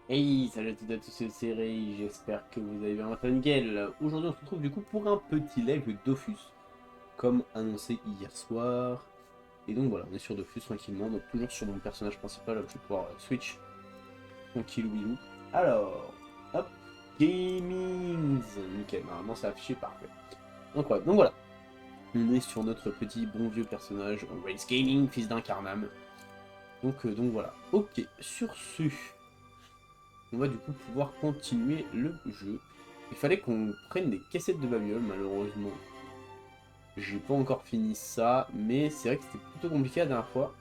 Hey, salut à toutes et à tous, c'est Serré, j'espère que vous allez bien, nickel. Aujourd'hui on se retrouve du coup pour un petit live de Dofus, comme annoncé hier soir. Et donc voilà, on est sur Dofus tranquillement, donc toujours sur mon personnage principal, je vais pouvoir switch tranquille ou. Alors, hop, Gamings, nickel, normalement c'est affiché, parfait. Donc voilà, on est sur notre petit bon vieux personnage, Race Gaming, fils d'un Carnam. Donc voilà, ok, sur ce... On va du coup pouvoir continuer le jeu. Il fallait qu'on prenne des cassettes de bagnole, malheureusement. J'ai pas encore fini ça, mais c'est vrai que c'était plutôt compliqué la dernière fois.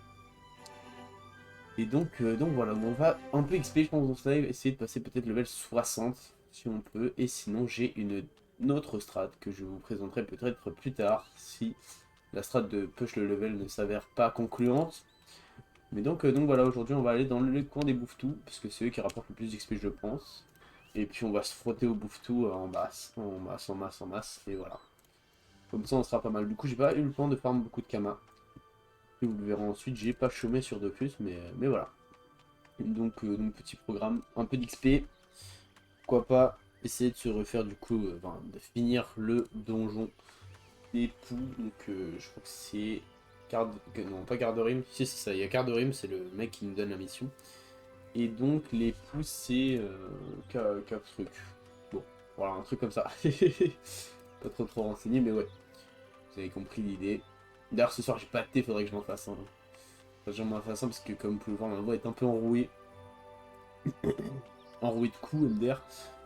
Et donc voilà, on va un peu XP, je pense, dans ce live, essayer de passer peut-être level 60, si on peut. Et sinon, j'ai une autre strat que je vous présenterai peut-être plus tard, si la strat de push le level ne s'avère pas concluante. Mais donc voilà, aujourd'hui on va aller dans le coin des bouffetous, parce que c'est eux qui rapportent le plus d'XP je pense. Et puis on va se frotter au bouffetou en masse, en masse, en masse, en masse, et voilà. Comme ça on sera pas mal. Du coup j'ai pas eu le temps de farm beaucoup de Kama. Et vous le verrez ensuite, j'ai pas chômé sur Dofus, mais voilà. Donc petit programme, un peu d'XP. Pourquoi pas essayer de se refaire du coup, enfin, de finir le donjon des poux. Je crois que c'est... Non, pas Garderim, si c'est ça, il y a Garderim, c'est le mec qui nous donne la mission. Et donc les pouces c'est qu'un truc. Bon, voilà, un truc comme ça. Pas trop renseigné, mais ouais, vous avez compris l'idée. D'ailleurs ce soir j'ai pas de thé, faudrait que je m'en fasse un. Faudrait que je m'en fasse un parce que comme vous pouvez le voir, ma voix est un peu enrouée. Enrouée de coups, MDR.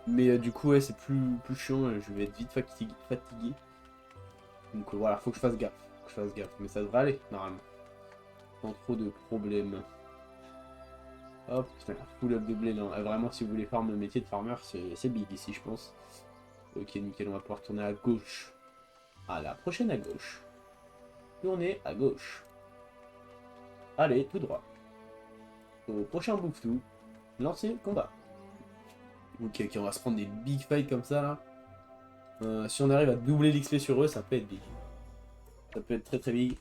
Mais du coup ouais c'est plus chiant, je vais être vite fatigué. Donc voilà, faut que je fasse gaffe. Faut que je fasse gaffe. Mais ça devrait aller, normalement. Sans trop de problèmes. Hop, putain, full up de blé, non. Vraiment, si vous voulez farm le métier de farmer, c'est big ici, je pense. Ok, nickel, on va pouvoir tourner à gauche. À la prochaine à gauche. Tourner à gauche. Allez, tout droit. Au prochain bouffetou. Lancer combat. Ok, on va se prendre des big fights comme ça, là. Si on arrive à doubler l'XP sur eux, ça peut être big. Ça peut être très très big.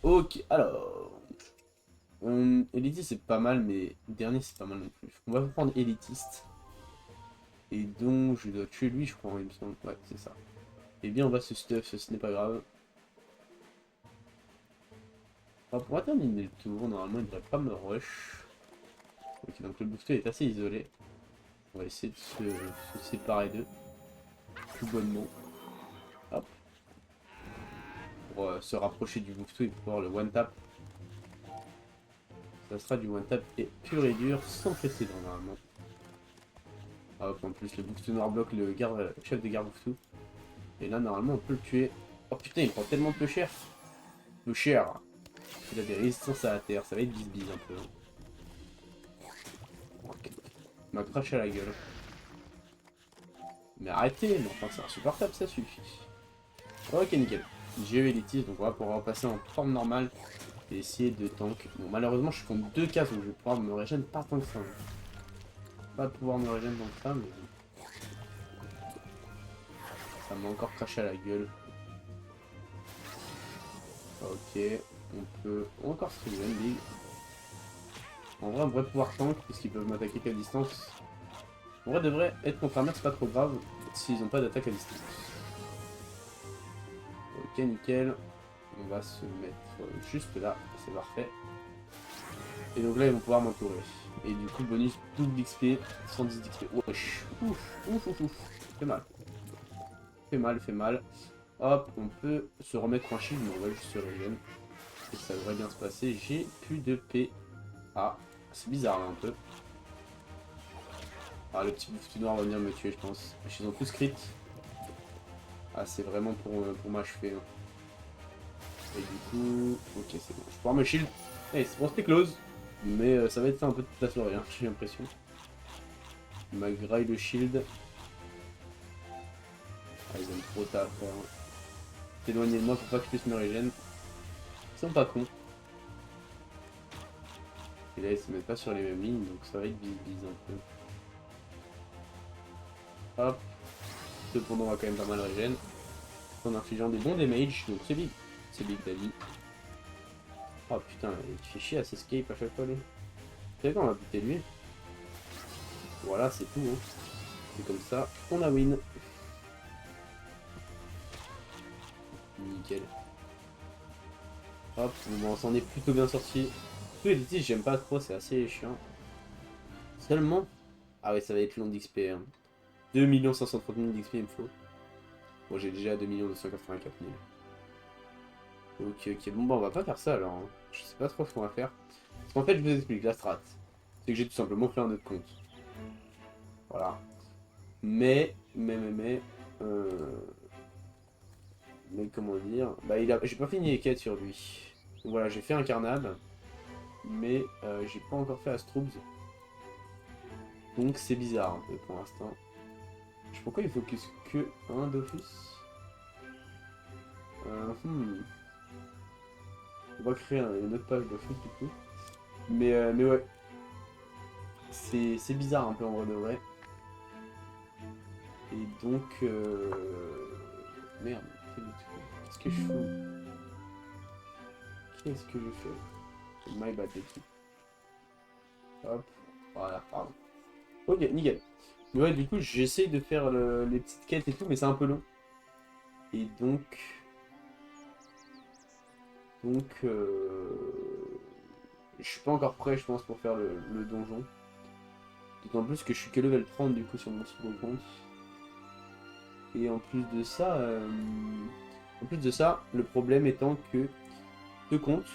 Ok, alors... élitiste, c'est pas mal, mais dernier, c'est pas mal non plus. On va prendre élitiste. Et donc, je dois tuer lui, je crois, il me semble. Ouais, c'est ça. Eh bien, on va se stuff, ce n'est pas grave. On va pouvoir terminer le tour, normalement, il ne devrait pas me rush. Ok, donc le booster est assez isolé. On va essayer de se séparer d'eux. Tout bonnement. Hop. Pour se rapprocher du booster et pouvoir le one-tap. Ça sera du one-tap et pur et dur, sans précédent, normalement. Hop, en plus, le booster noir bloque le chef de garde booster. Et là, normalement, on peut le tuer. Oh putain, il prend tellement peu cher. Peu cher. Il a des résistances à la terre, ça va être bis-bis un peu. Il m'a craché à la gueule. Mais arrêtez, mais enfin c'est insupportable, ça suffit. Ok, nickel. J'ai eu élitiste, donc on va pouvoir repasser en forme normale et essayer de tank. Bon, malheureusement, je suis contre 2 cases, donc je vais pouvoir me régénérer pas tant que ça. Pas pouvoir me régénérer tant que ça, mais bon, ça m'a encore craché à la gueule. Ok, on peut encore streamer, big. En vrai, on devrait pouvoir tank, puisqu'ils peuvent m'attaquer qu'à distance. En vrai, devrait être contre un mec, c'est pas trop grave, s'ils ont pas d'attaque à distance. Ok, nickel. On va se mettre juste là, c'est parfait. Et donc là, ils vont pouvoir m'entourer. Et du coup, bonus double XP, 110 d'XP. Wesh. Ouf. Fait mal. Fait mal, fait mal. Hop, on peut se remettre en shield, mais on va juste se régénérer. Et ça devrait bien se passer. J'ai plus de P. Ah, c'est bizarre là un peu. Ah, le petit bouffe tout noir va venir me tuer, je pense. Ils ont tous crit. Ah, c'est vraiment pour m'achever. Hein. Et du coup, ok, c'est bon. Je vais pouvoir me shield. Eh, c'est bon, c'était close. Mais ça va être ça un peu toute la soirée, hein, j'ai l'impression. Il m'a graille le shield. Ah, ils aiment trop taf. T'éloigner de moi pour pas que je puisse me régénérer. Ils sont pas cons. Et là, ils se mettent pas sur les mêmes lignes, donc ça va être bis un peu. Hop. Cependant, on va quand même pas mal régénérer. En infligeant des bons damage, donc c'est big. C'est big, David. Oh putain, il fait chier à s'escape à chaque fois, lui. C'est quand on va buter lui. Voilà, c'est tout. Hein. C'est comme ça, on a win. Nickel. Hop, bon, on s'en est plutôt bien sorti. Tous les litiges, j'aime pas trop, c'est assez chiant. Seulement. Ah ouais, ça va être long d'XP. Hein. 2 530 000 d'XP, il me faut. Bon, j'ai déjà 2 284 000. Ok, ok. Bon, bah, on va pas faire ça alors. Hein. Je sais pas trop ce qu'on va faire. Parce qu'en fait, je vous explique la strat. C'est que j'ai tout simplement fait un autre compte. Voilà. Mais comment dire. Bah, j'ai pas fini les quêtes sur lui. Donc, voilà, j'ai fait un carnab. Mais j'ai pas encore fait Astrubs. Donc c'est bizarre un peu pour l'instant. Je sais pourquoi il focus que un Dofus. Hmm. On va créer une autre page Dofus du coup. Mais ouais, c'est bizarre un peu en vrai de vrai. Et donc... Merde, qu'est-ce que je fous? Qu'est-ce que je fais? My bad l'équipe. Hop, voilà, pardon. Ok, nickel. Mais ouais, du coup, j'essaye de faire les petites quêtes et tout, mais c'est un peu long. Et donc... Donc... Je suis pas encore prêt, je pense, pour faire le donjon. D'autant plus que je suis que level 30 du coup sur mon second compte. Et en plus de ça, le problème étant que ce compte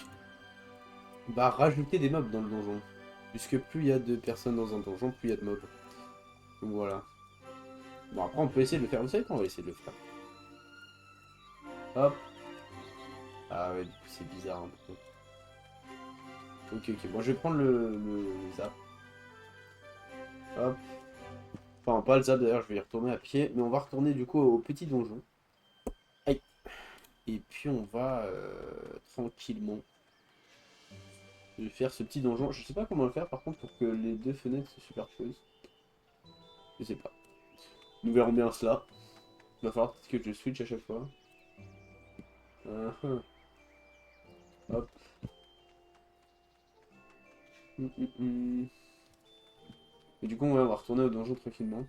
va rajouter des mobs dans le donjon. Puisque plus il y a de personnes dans un donjon, plus il y a de mobs. Donc voilà. Bon après on peut essayer de le faire, vous savez quoi, on va essayer de le faire. Hop. Ah ouais, du coup c'est bizarre un peu. Ok, ok, bon je vais prendre le zap. Hop. Enfin pas le zap d'ailleurs, je vais y retourner à pied. Mais on va retourner du coup au petit donjon. Aïe. Et puis on va tranquillement faire ce petit donjon. Je sais pas comment le faire par contre pour que les deux fenêtres se superposent. Je sais pas. Nous verrons bien cela. Il va falloir peut-être que je switch à chaque fois. Uh-huh. Hop. Et du coup ouais, on va retourner au donjon tranquillement.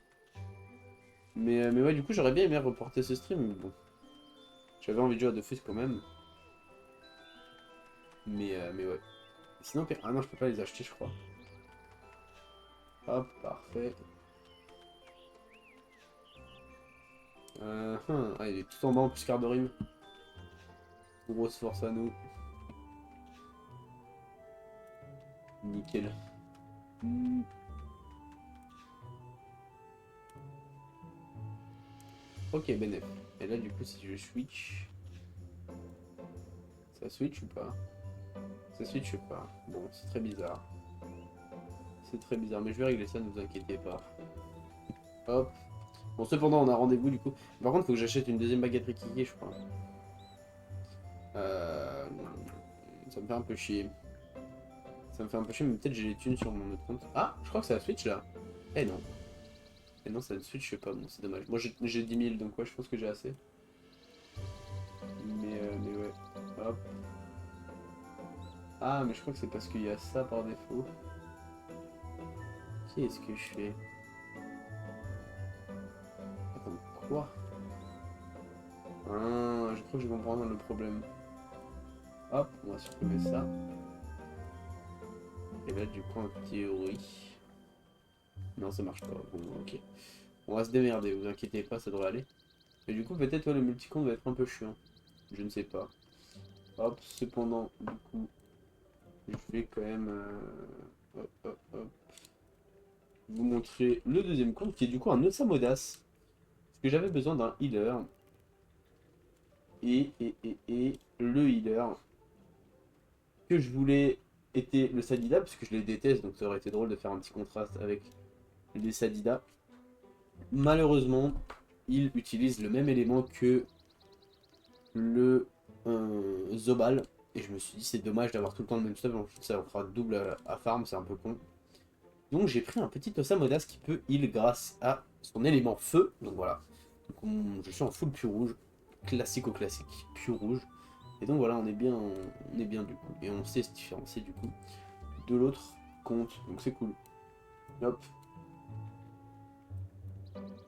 Mais ouais du coup j'aurais bien aimé reporter ce stream mais bon. J'avais envie de jouer à Dofus quand même. Mais ouais. Sinon, ah non je peux pas les acheter je crois. Hop, parfait. Ah, il est tout en bas en plus quart de rime. Grosse force à nous. Nickel. Ok, bénéf. Et là, du coup, si je switch... Ça switch ou pas? Ça switch ou pas? Bon, c'est très bizarre. C'est très bizarre, mais je vais régler ça, ne vous inquiétez pas. Hop. Bon, cependant, on a rendez-vous, du coup. Par contre, faut que j'achète une deuxième baguette Rikiki, je crois. Euh... Ça me fait un peu chier. Ça me fait un peu chier, mais peut-être j'ai les thunes sur mon autre compte. Ah, je crois que ça switch, là. Eh non. Eh non, ça ne switch pas, bon, c'est dommage. Moi, j'ai 10 000, donc ouais, je pense que j'ai assez. Mais ouais. Hop. Ah, mais je crois que c'est parce qu'il y a ça par défaut. Qu'est-ce que je fais? Attends, quoi? Ah, je crois que je comprends le problème. Hop, on va supprimer ça. Et là, du coup, en théorie... Non, ça marche pas. Bon, ok. On va se démerder, vous inquiétez pas, ça devrait aller. Mais du coup, peut-être le multicompte va être un peu chiant. Je ne sais pas. Hop, cependant, du coup, je vais quand même... hop, hop, hop. Vous montrer le deuxième compte qui est du coup un Osamodas. Parce que j'avais besoin d'un healer. Et le healer que je voulais était le Sadida, parce que je les déteste, donc ça aurait été drôle de faire un petit contraste avec les Sadida. Malheureusement, il utilise le même élément que le Zobal. Et je me suis dit, c'est dommage d'avoir tout le temps le même stuff, en plus ça fera double à farm, c'est un peu con. Donc j'ai pris un petit Osamodas qui peut heal grâce à son élément feu. Donc voilà. Donc je suis en full pure rouge. Classique au classique, pure rouge. Et donc voilà, on est bien du coup. Et on sait se différencier du coup de l'autre compte. Donc c'est cool. Hop.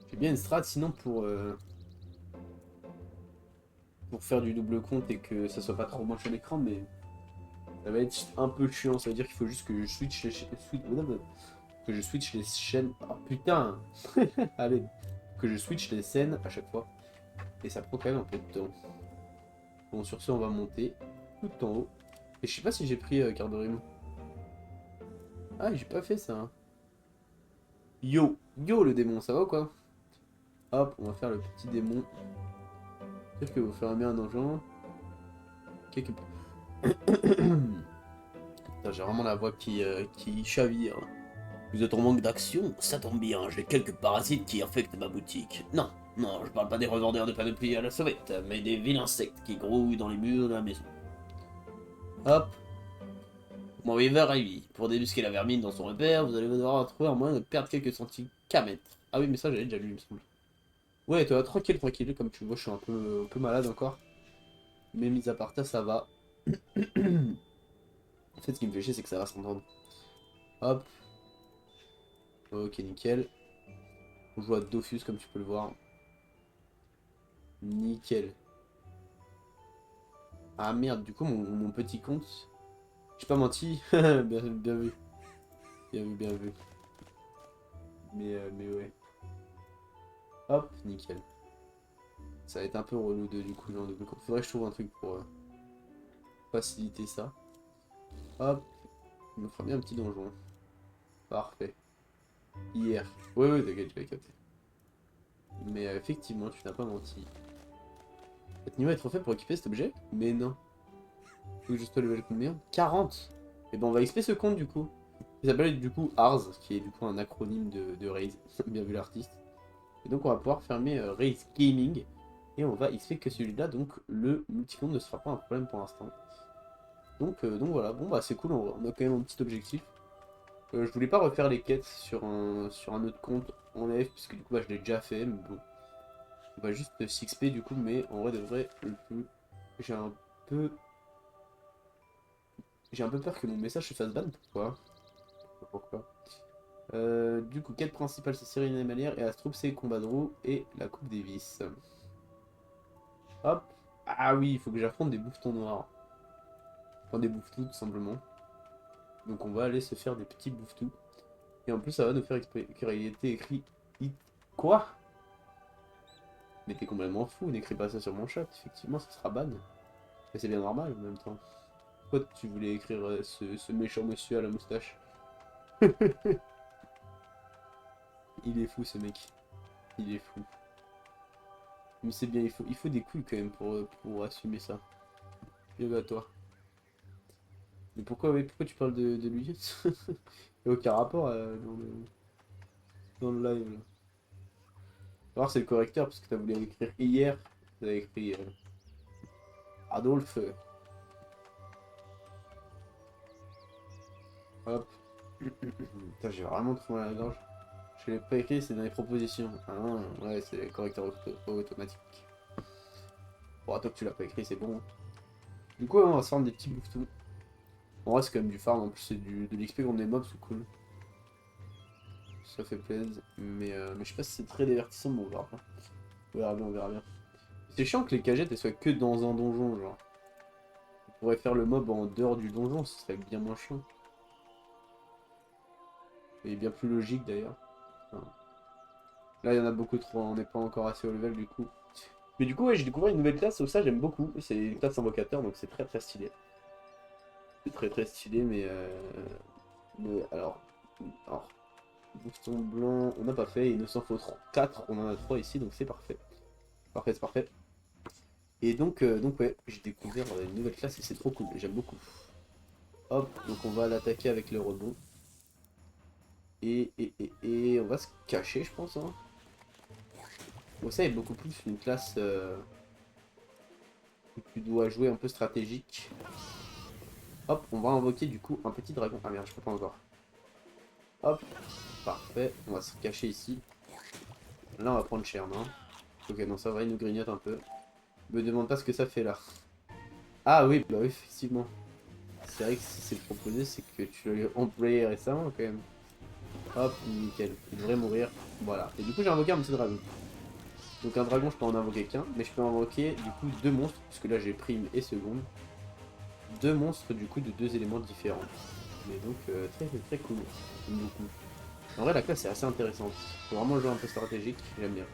J'ai bien une strat sinon pour faire du double compte et que ça soit pas trop moche à l'écran, mais ça va être un peu chiant. Ça veut dire qu'il faut juste que je switch les chaînes. Oh putain. Allez. Que je switch les scènes à chaque fois. Et ça prend quand même un peu de temps. Bon, sur ce, on va monter tout en haut. Et je sais pas si j'ai pris carte de rime. Ah, j'ai pas fait ça, hein. Yo, yo le démon, ça va ou quoi? Hop, on va faire le petit démon. Peut-être que vous ferez bien un donjon. Quelque... Putain, j'ai vraiment la voix qui chavire. Vous êtes en manque d'action? Ça tombe bien, j'ai quelques parasites qui infectent ma boutique. Non, non, je parle pas des revendeurs de panoplies à la sauvette, mais des villes insectes qui grouillent dans les murs de la maison. Hop. Mon Weaver a lui. Pour débusquer la vermine dans son repère, vous allez devoir trouver un moyen de perdre quelques centimes mètres. Ah oui, mais ça j'avais déjà lu, il me semble. Ouais, toi, tranquille, tranquille, comme tu vois, je suis un peu malade encore. Mais mis à part ça va. En fait, ce qui me fait chier, c'est que ça va s'entendre. Hop. Ok, nickel. On joue à Dofus, comme tu peux le voir. Nickel. Ah merde, du coup, mon petit compte. J'ai pas menti. Bien vu. Bien vu, bien vu. Mais ouais. Hop, nickel. Ça va être un peu relou du coup, genre de compte. Faudrait que je trouve un truc pour faciliter ça. Hop. Il me fera bien un petit donjon. Parfait. Hier. Ouais, ouais, t'inquiète, je l'ai capté. Mais effectivement, tu n'as pas menti. Votre niveau est trop faible pour équiper cet objet? Mais non. Faut que je sois level combien? 40. Et ben on va XP ce compte du coup. Il s'appelle du coup Ars, qui est du coup un acronyme de Raze. Bien vu l'artiste. Et donc on va pouvoir fermer Raze Gaming. Et on va XP que celui-là, donc le multicompte ne sera pas un problème pour l'instant. Donc voilà, bon bah c'est cool, on a quand même un petit objectif. Je voulais pas refaire les quêtes sur un autre compte en live, puisque du coup bah, je l'ai déjà fait, mais bon. On va juste 6p du coup, mais en vrai de vrai, j'ai un peu... J'ai un peu peur que mon message se fasse ban, pourquoi? Du coup, quête principale c'est Cyril Animalière et Astrup c'est Combat de roue et la Coupe Davis. Hop. Ah oui, il faut que j'affronte des bouffetons noirs. Enfin des bouffetous tout simplement. Donc on va aller se faire des petits bouffetous. Et en plus ça va nous faire exprès car il était écrit... Quoi? Mais t'es complètement fou, n'écris pas ça sur mon chat, effectivement ça sera ban. Mais c'est bien normal en même temps. Pourquoi tu voulais écrire ce méchant monsieur à la moustache? Il est fou ce mec. Il est fou. Mais c'est bien, il faut des couilles quand même pour assumer ça. Bien à toi. Mais pourquoi, oui, pourquoi tu parles de lui? Il n'y a aucun rapport dans le live. Là. Alors c'est le correcteur parce que t'as voulu écrire hier. T'as écrit Adolphe. Hop. Putain, j'ai vraiment trop mal à la gorge. Je l'ai pas écrit, c'est dans les propositions. Ah, ouais, c'est le correcteur automatique. Bon, à toi que tu l'as pas écrit, c'est bon. Du coup, on va se faire des petits bouffetous. En vrai, c'est quand même du farm, en plus, c'est de l'XP contre des mobs, c'est cool. Ça fait plaisir. Mais je sais pas si c'est très divertissant, mais on verra pas. On verra bien, on verra bien. C'est chiant que les cagettes elles soient que dans un donjon, genre. On pourrait faire le mob en dehors du donjon, ce serait bien moins chiant. Et bien plus logique d'ailleurs. Enfin, là, il y en a beaucoup trop, on n'est pas encore assez au level du coup. Mais du coup, ouais, j'ai découvert une nouvelle classe, ça j'aime beaucoup. C'est une classe invocateur, donc c'est très très stylé. C'est très très stylé, mais alors, bouton blanc, on n'a pas fait, il nous en faut 4, on en a 3 ici, donc c'est parfait. Parfait, c'est parfait. Et donc ouais, j'ai découvert une nouvelle classe et c'est trop cool, j'aime beaucoup. Hop, donc on va l'attaquer avec le rebond. Et on va se cacher, je pense. Hein. Bon, ça est beaucoup plus une classe où tu dois jouer un peu stratégique. Hop, on va invoquer du coup un petit dragon. Ah merde, je peux pas encore. Hop, parfait. On va se cacher ici. Là, on va prendre cher, non? Ok, non, ça va, il nous grignote un peu. Me demande pas ce que ça fait là. Ah oui, bah oui, effectivement. C'est vrai que si c'est proposé, c'est que tu l'as employé récemment quand même. Hop, nickel. Il devrait mourir. Voilà. Et du coup, j'ai invoqué un petit dragon. Donc un dragon, je peux en invoquer qu'un, mais je peux invoquer du coup deux monstres, puisque là j'ai prime et seconde. Deux monstres du coup de deux éléments différents. Mais donc très très cool. J'aime beaucoup. En vrai, la classe est assez intéressante. Faut vraiment jouer un peu stratégique. J'aime bien.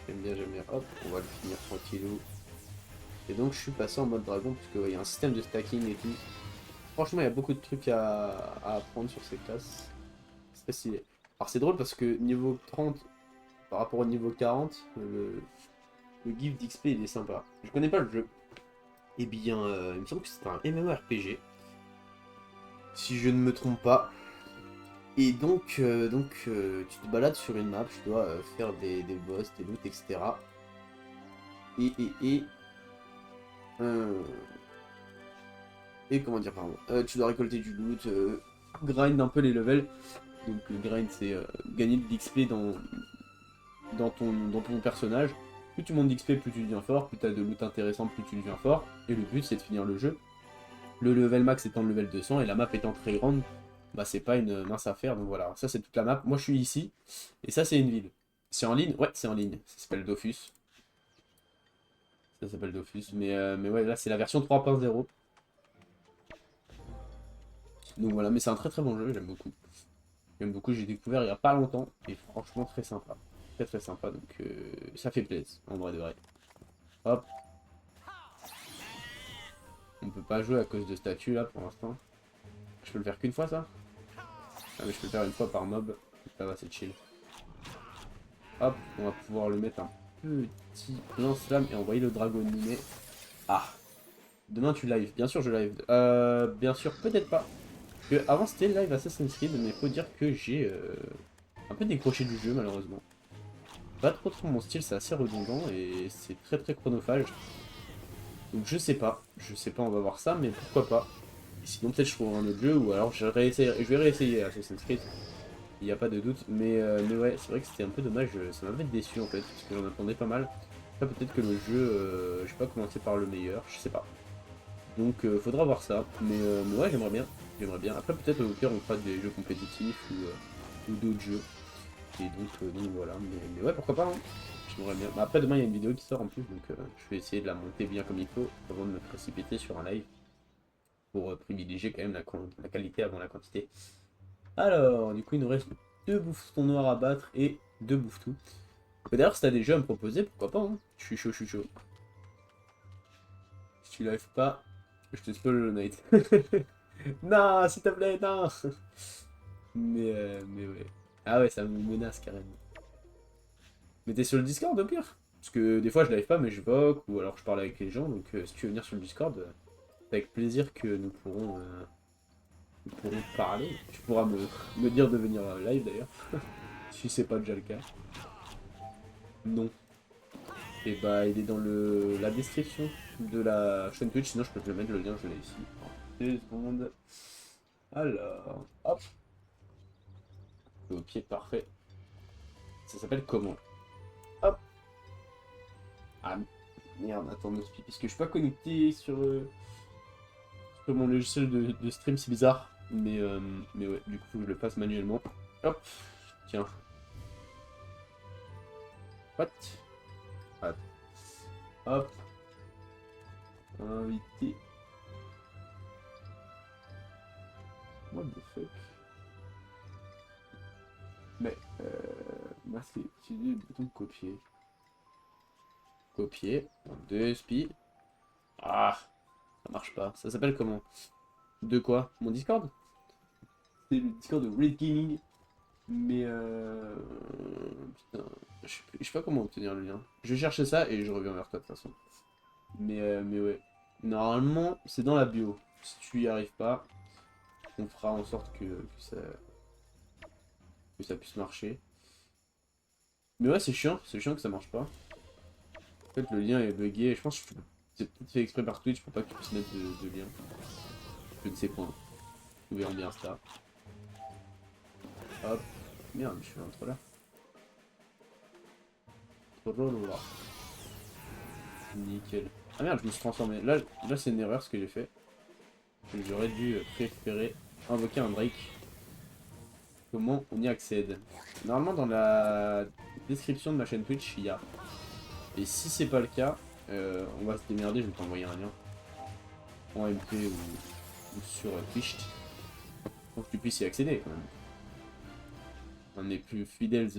J'aime bien, j'aime bien. Hop, on va le finir tranquillou. Et donc je suis passé en mode dragon, parce qu'il y a un système de stacking et tout. Franchement, il y a beaucoup de trucs à apprendre sur ces classes. C'est très stylé. Alors c'est drôle parce que niveau 30 par rapport au niveau 40, le gift d'XP il est sympa. Je connais pas le jeu. Eh bien, il me semble que c'est un MMORPG. Si je ne me trompe pas. Et donc, tu te balades sur une map, tu dois faire des boss, des loots, etc. Et, et, et, euh, et comment dire, pardon. Tu dois récolter du loot, grind un peu les levels. Donc le grind c'est gagner de l'XP dans ton personnage. Plus tu montes d'XP, plus tu deviens fort, plus tu as de loot intéressant, plus tu deviens fort. Et le but c'est de finir le jeu. Le level max étant le level 200 et la map étant très grande, bah c'est pas une mince affaire. Donc voilà, ça c'est toute la map. Moi je suis ici et ça c'est une ville. C'est en ligne? Ouais, c'est en ligne. Ça s'appelle Dofus. Ça s'appelle Dofus. Mais ouais, là c'est la version 3.0. Donc voilà, mais c'est un très très bon jeu, j'aime beaucoup. J'aime beaucoup, j'ai découvert il y a pas longtemps et franchement très sympa. Très très sympa, donc ça fait plaisir en vrai de vrai. Hop, on peut pas jouer à cause de statut là pour l'instant. Je peux le faire qu'une fois ça? Ah mais je peux le faire une fois par mob. Ça va, c'est chill. Hop, on va pouvoir le mettre un petit lance-flamme et envoyer le dragonnier. Ah, demain tu live. Bien sûr je live. Bien sûr peut-être pas. Parce que avant c'était live Assassin's Creed, mais faut dire que j'ai un peu décroché du jeu malheureusement. Pas trop mon style, c'est assez redondant et c'est très très chronophage. Donc je sais pas, on va voir ça, mais pourquoi pas. Et sinon peut-être je trouverai un autre jeu ou alors je vais réessayer Assassin's Creed. Il n'y a pas de doute, mais ouais, c'est vrai que c'était un peu dommage, ça m'avait déçu en fait, parce que j'en attendais pas mal. Après peut-être que le jeu, je sais pas commencer par le meilleur, je sais pas. Donc faudra voir ça, mais ouais j'aimerais bien, j'aimerais bien. Après peut-être au pire on fera des jeux compétitifs ou d'autres jeux. Et donc voilà, mais ouais pourquoi pas, hein. J'aimerais bien. Bah, après demain il y a une vidéo qui sort en plus, donc je vais essayer de la monter bien comme il faut avant de me précipiter sur un live pour privilégier quand même la qualité avant la quantité. Alors, du coup, il nous reste deux bouffetons noirs à battre et deux bouffetous. D'ailleurs, si t'as des jeux à me proposer, pourquoi pas, hein. Je suis chaud, je suis chaud. Si tu live pas, je te spoil le night. Non, s'il te plaît, non. Mais ouais. Ah ouais, ça me menace carrément. Mais t'es sur le Discord au pire? Parce que des fois, je live pas, mais je vogue, ou alors je parle avec les gens, donc si tu veux venir sur le Discord, c'est avec plaisir que nous pourrons parler. Tu pourras me dire de venir live d'ailleurs, si c'est pas déjà le cas. Non. Et bah il est dans la description de la chaîne Twitch, sinon je peux te le mettre, le lien je l'ai ici. 2 secondes. Alors, hop, au pied parfait. Ça s'appelle comment? Hop. Ah merde, attends, no speed, parce que je suis pas connecté sur mon logiciel de stream, c'est bizarre. Mais ouais, du coup faut que je le fasse manuellement. Hop, tiens. What? Attends. Hop, invité. What the fuck? Mais, masque, utiliser le bouton de copier. Copier. 2 spi. Ah, ça marche pas. Ça s'appelle comment? De quoi? Mon Discord? C'est le Discord de Red Gaming. Mais putain, je sais pas comment obtenir le lien. Je vais chercher ça et je reviens vers toi de toute façon. Mais ouais. Normalement, c'est dans la bio. Si tu y arrives pas, on fera en sorte que ça puisse marcher. Mais ouais, c'est chiant que ça marche pas. En fait, le lien est bugué. Je pense que c'est peut-être fait exprès par Twitch pour pas que tu puisses mettre de lien. Je ne sais point. Vous verrez bien ça. Hop. Merde, je suis entre là. Trop là. Nickel. Ah merde, je me suis transformé. Là c'est une erreur ce que j'ai fait. J'aurais dû préférer invoquer un Drake. Comment on y accède? Normalement dans la description de ma chaîne Twitch il y a. Et si c'est pas le cas, on va se démerder, je vais t'envoyer un lien. En MP ou sur Twitch. Pour que tu puisses y accéder quand même. Un des plus fidèles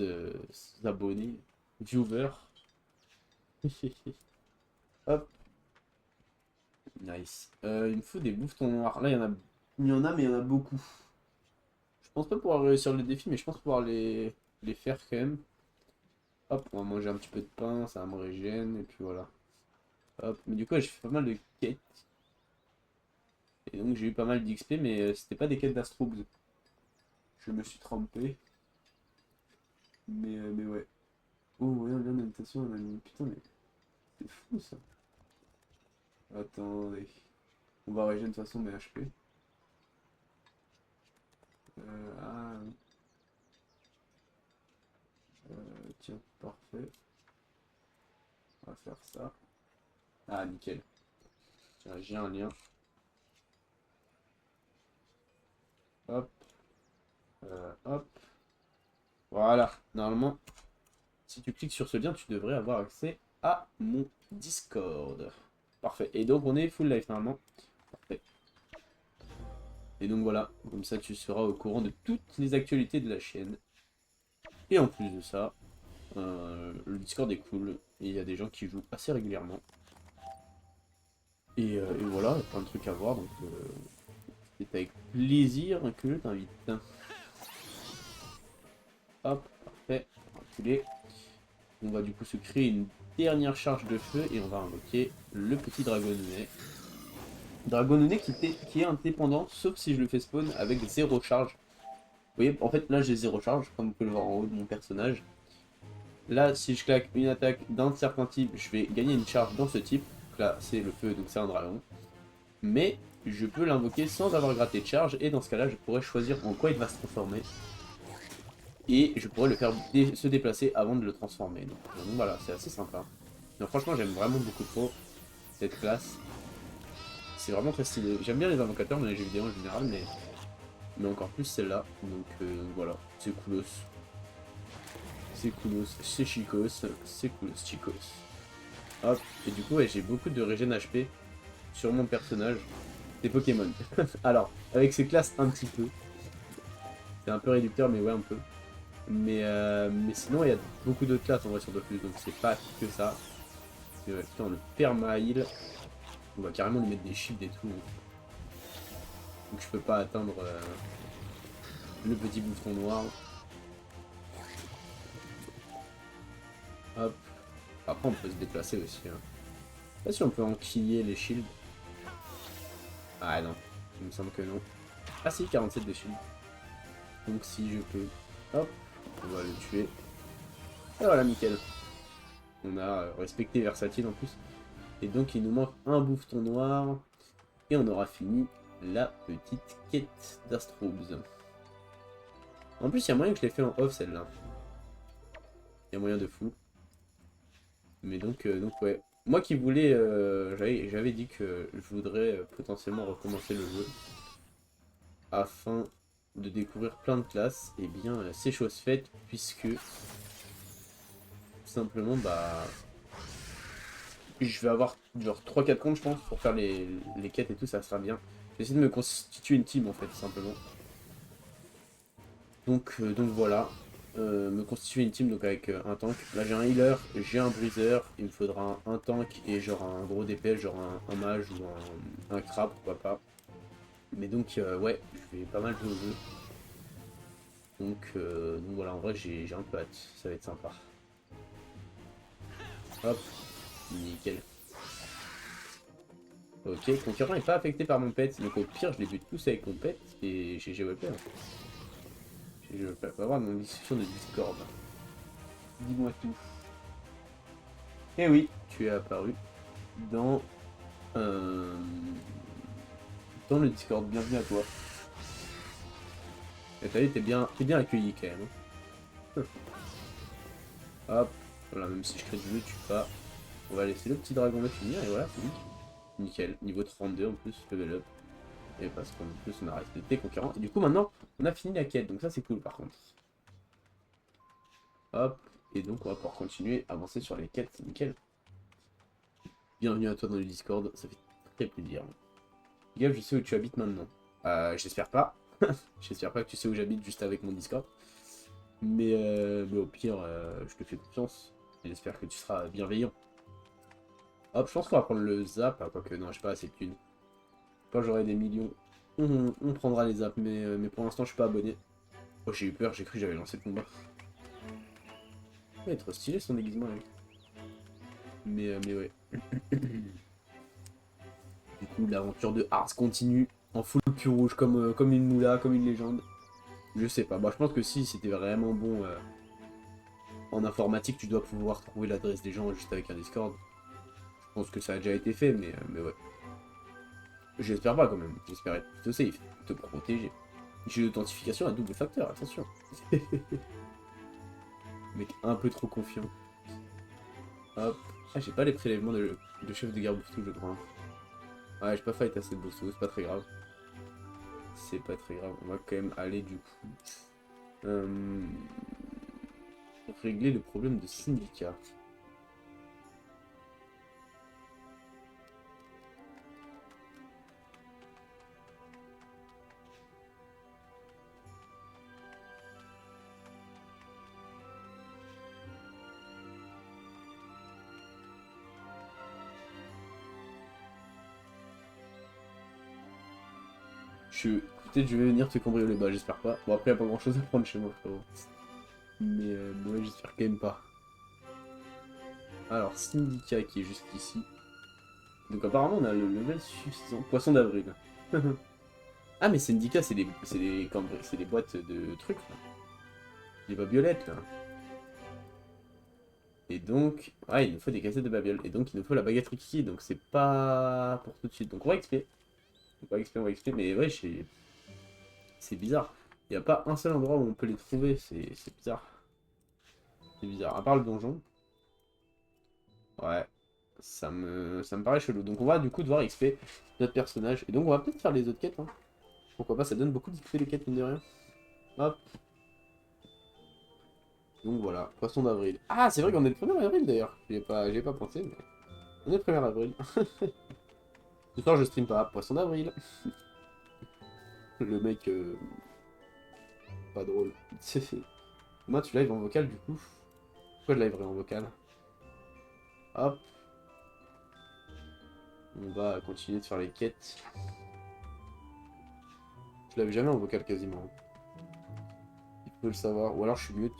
abonnés, viewers. Hop. Nice. Il me faut des bouffetons noirs. Là, il y en a, mais il y en a beaucoup. Je pense pas pouvoir réussir le défi, mais je pense pouvoir les faire quand même. Hop, on va manger un petit peu de pain, ça me régène, et puis voilà. Hop, mais du coup, j'ai fait pas mal de quêtes. Et donc, j'ai eu pas mal d'XP, mais c'était pas des quêtes d'Astrobes. Je me suis trompé. Mais ouais. Oh, ouais, on vient d'annotation, on a mis. Putain, mais c'est fou ça. Attendez. On va régénérer de toute façon mes HP. Ah, oui. Tiens, parfait. On va faire ça. Ah, nickel. Tiens, j'ai un lien. Hop. Hop. Voilà. Normalement, si tu cliques sur ce lien, tu devrais avoir accès à mon Discord. Parfait. Et donc, on est full life normalement. Parfait. Et donc voilà. Comme ça, tu seras au courant de toutes les actualités de la chaîne. Et en plus de ça, le Discord est cool. Et il y a des gens qui jouent assez régulièrement. Et voilà, plein de trucs à voir. Donc, c'est avec plaisir que je t'invite. Hop, parfait. Enculé. On va du coup se créer une dernière charge de feu et on va invoquer le petit Dragonnet. Dragonnet qui est indépendant, sauf si je le fais spawn avec 0 charge. Vous voyez, en fait là j'ai 0 charge, comme vous pouvez le voir en haut de mon personnage. Là, si je claque une attaque d'un certain type, je vais gagner une charge dans ce type. Donc là, c'est le feu, donc c'est un dragon. Mais je peux l'invoquer sans avoir gratté de charge, et dans ce cas-là, je pourrais choisir en quoi il va se transformer. Et je pourrais le faire se déplacer avant de le transformer. Donc voilà, c'est assez sympa. Donc franchement, j'aime vraiment beaucoup trop cette classe. C'est vraiment très stylé. J'aime bien les invocateurs dans les jeux vidéo en général, mais encore plus celle-là. Donc voilà, c'est coolos. C'est coolos, c'est chicos, c'est coolos, chicos. Hop, et du coup, ouais, j'ai beaucoup de régène HP sur mon personnage des Pokémon. Alors, avec ces classes, un petit peu. C'est un peu réducteur, mais ouais, un peu. Mais sinon, il y a beaucoup d'autres classes en vrai sur Dofus, donc c'est pas que ça. Putain, le perma-heal, on va carrément lui mettre des shields et tout. Donc je peux pas atteindre le petit bouton noir. Hop. Après, on peut se déplacer aussi. Hein. Je sais pas si on peut enquiller les shields. Ah non, il me semble que non. Ah si, 47 de shield. Donc si je peux. Hop, on va le tuer. Et voilà, nickel. On a respecté Versatile en plus. Et donc il nous manque un bouffeton noir. Et on aura fini la petite quête d'Astrobes. En plus, il y a moyen que je l'ai fait en off celle-là. Il y a moyen de fou. Mais donc ouais. Moi qui voulais, j'avais dit que je voudrais potentiellement recommencer le jeu. Afin de découvrir plein de classes. Et bien, c'est chose faite puisque... Tout simplement, bah... Je vais avoir genre 3-4 comptes je pense pour faire les quêtes et tout, ça sera bien. Je vais essayer de me constituer une team en fait, tout simplement. Donc voilà, me constituer une team donc avec un tank. Là j'ai un healer, j'ai un briseur, il me faudra un tank et genre un gros DPS, genre un mage ou un crabe, pourquoi pas. Mais donc ouais, je vais pas mal jouer au jeu. Donc voilà, en vrai j'ai un peu hâte, ça va être sympa. Hop, nickel. Ok, concurrent n'est pas affecté par mon pet, donc au pire je les bute tous avec mon pet et GG WP. Je vais pas avoir mon discussion de Discord. Dis-moi tout. Eh oui, tu es apparu dans, euh, dans le Discord. Bienvenue à toi. Et t'as vu, t'es bien accueilli quand même. Hop, voilà, même si je crée du jeu, tu pas. On va laisser le petit dragon de finir et voilà, c'est nickel. Niveau 32 en plus, level up. Et parce qu'en plus on a respecté concurrent. Et du coup maintenant on a fini la quête, donc ça c'est cool par contre. Hop, et donc on va pouvoir continuer à avancer sur les quêtes, c'est nickel. Bienvenue à toi dans le Discord, ça fait très plaisir. Gab, je sais où tu habites maintenant. J'espère pas. J'espère pas que tu sais où j'habite juste avec mon Discord. Mais au pire, je te fais confiance. J'espère que tu seras bienveillant. Hop, je pense qu'on va prendre le zap. Ah, quoique, non, j'ai pas assez de thunes. Quand j'aurai des millions, on prendra les zaps. Mais pour l'instant, je suis pas abonné. Oh, j'ai eu peur, j'ai cru que j'avais lancé le combat. Il va être stylé son déguisement, là. Mais ouais. Du coup, l'aventure de Ars continue en full cul rouge, comme une moula, comme une légende. Je sais pas. Bah, je pense que si c'était vraiment bon en informatique, tu dois pouvoir trouver l'adresse des gens juste avec un Discord. Je pense que ça a déjà été fait, mais ouais. J'espère pas quand même. J'espère être plutôt safe, te protéger. J'ai l'authentification à double facteur, attention. Mec un peu trop confiant. Hop. Ah, j'ai pas les prélèvements de chef de guerre Boustou, je crois. Ouais, j'ai pas fight assez de Boustou, c'est pas très grave. C'est pas très grave. On va quand même aller du coup. Régler le problème de syndicat. Peut-être je vais venir te cambrioler, bah j'espère pas. Bon après y a pas grand chose à prendre chez moi frérot. Mais ouais j'espère quand même pas. Alors syndicat qui est juste ici. Donc apparemment on a le level suffisant. Poisson d'avril. Ah mais syndicat c'est des boîtes de trucs là. Des babiolettes là. Et donc, ah il nous faut des casettes de babioles. Et donc il nous faut la baguette Rikiki, donc c'est pas pour tout de suite. Donc on va XP. On va XP, mais ouais c'est bizarre. Il n'y a pas un seul endroit où on peut les trouver, c'est bizarre. C'est bizarre. À part le donjon. Ouais. Ça me paraît chelou. Donc on va du coup devoir XP notre personnage. Et donc on va peut-être faire les autres quêtes. Hein. Pourquoi pas, ça donne beaucoup d'XP les quêtes, mine de rien. Hop. Donc voilà, poisson d'avril. Ah, c'est vrai qu'on est le 1er avril d'ailleurs. J'y ai pas pensé, mais. On est le 1er avril. Ce soir je stream pas. Poisson d'avril. Le mec. Pas drôle. C'est fait. Moi tu live en vocal du coup. Pourquoi je liverai en vocal? Hop. On va continuer de faire les quêtes. Je l'avais jamais en vocal quasiment. Il peut le savoir. Ou alors je suis mute.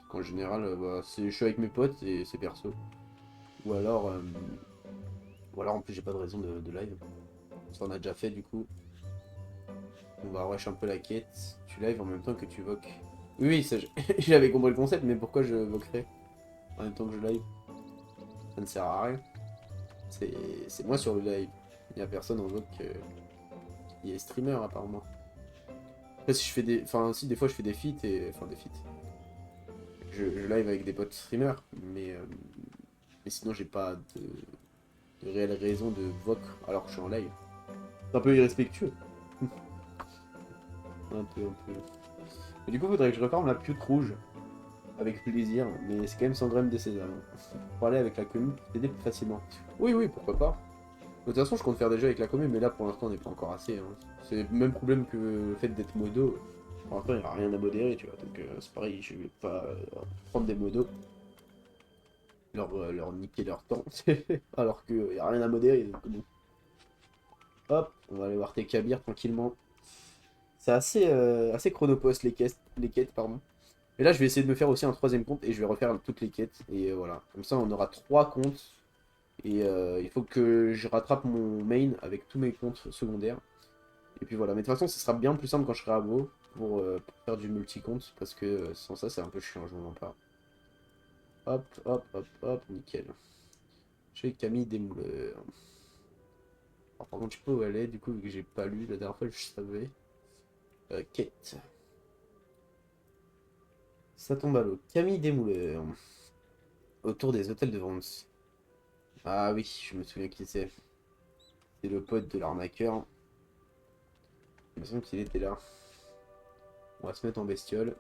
Qu'en général, bah, je suis avec mes potes et c'est perso. Ou alors, euh, ou alors en plus j'ai pas de raison de live. Ça on a déjà fait du coup. On va rush un peu la quête. Tu live en même temps que tu voques. Oui, oui, ça, j'avais compris le concept, mais pourquoi je voquerais en même temps que je live? Ça ne sert à rien. C'est moi sur le live. Il n'y a personne en voque. Il est streamer apparemment. Après, si je fais des. Enfin, si des fois je fais des feats et. Enfin, des feats. Je live avec des potes streamers, mais sinon j'ai pas de réelle raison de voc alors que je suis en live. C'est un peu irrespectueux. Un peu. Et du coup, faudrait que je refarme la pioute rouge. Avec plaisir, mais c'est quand même sans graines de sésame. Pour aller avec la commune, t'aider plus facilement. Oui, oui, pourquoi pas. De toute façon, je compte faire déjà avec la commune, mais là pour l'instant on n'est pas encore assez. Hein. C'est le même problème que le fait d'être modo. Pour l'instant, il n'y aura rien à modérer, tu vois. Donc c'est pareil, je vais pas prendre des modos, leur niquer leur temps, alors qu'il n'y a rien à modérer. Donc, bon. Hop, on va aller voir tes Kabir tranquillement. C'est assez chronopost les quêtes, pardon. Et là, je vais essayer de me faire aussi un troisième compte et je vais refaire toutes les quêtes. Et voilà, comme ça, on aura trois comptes. Et il faut que je rattrape mon main avec tous mes comptes secondaires. Et puis voilà, mais de toute façon, ce sera bien plus simple quand je serai à WoW pour faire du multi-compte. Parce que sans ça, c'est un peu chiant, je vous mens pas. Hop, hop, hop, hop, nickel. Chez Camille Desmouleurs. Alors, par contre, je sais pas où elle est, du coup, vu que j'ai pas lu la dernière fois, je savais. Quête. Ça tombe à l'eau. Camille Desmouleurs. Autour des hôtels de Vence. Ah oui, je me souviens qui c'est. C'est le pote de l'arnaqueur. Il me semble qu'il était là. On va se mettre en bestiole.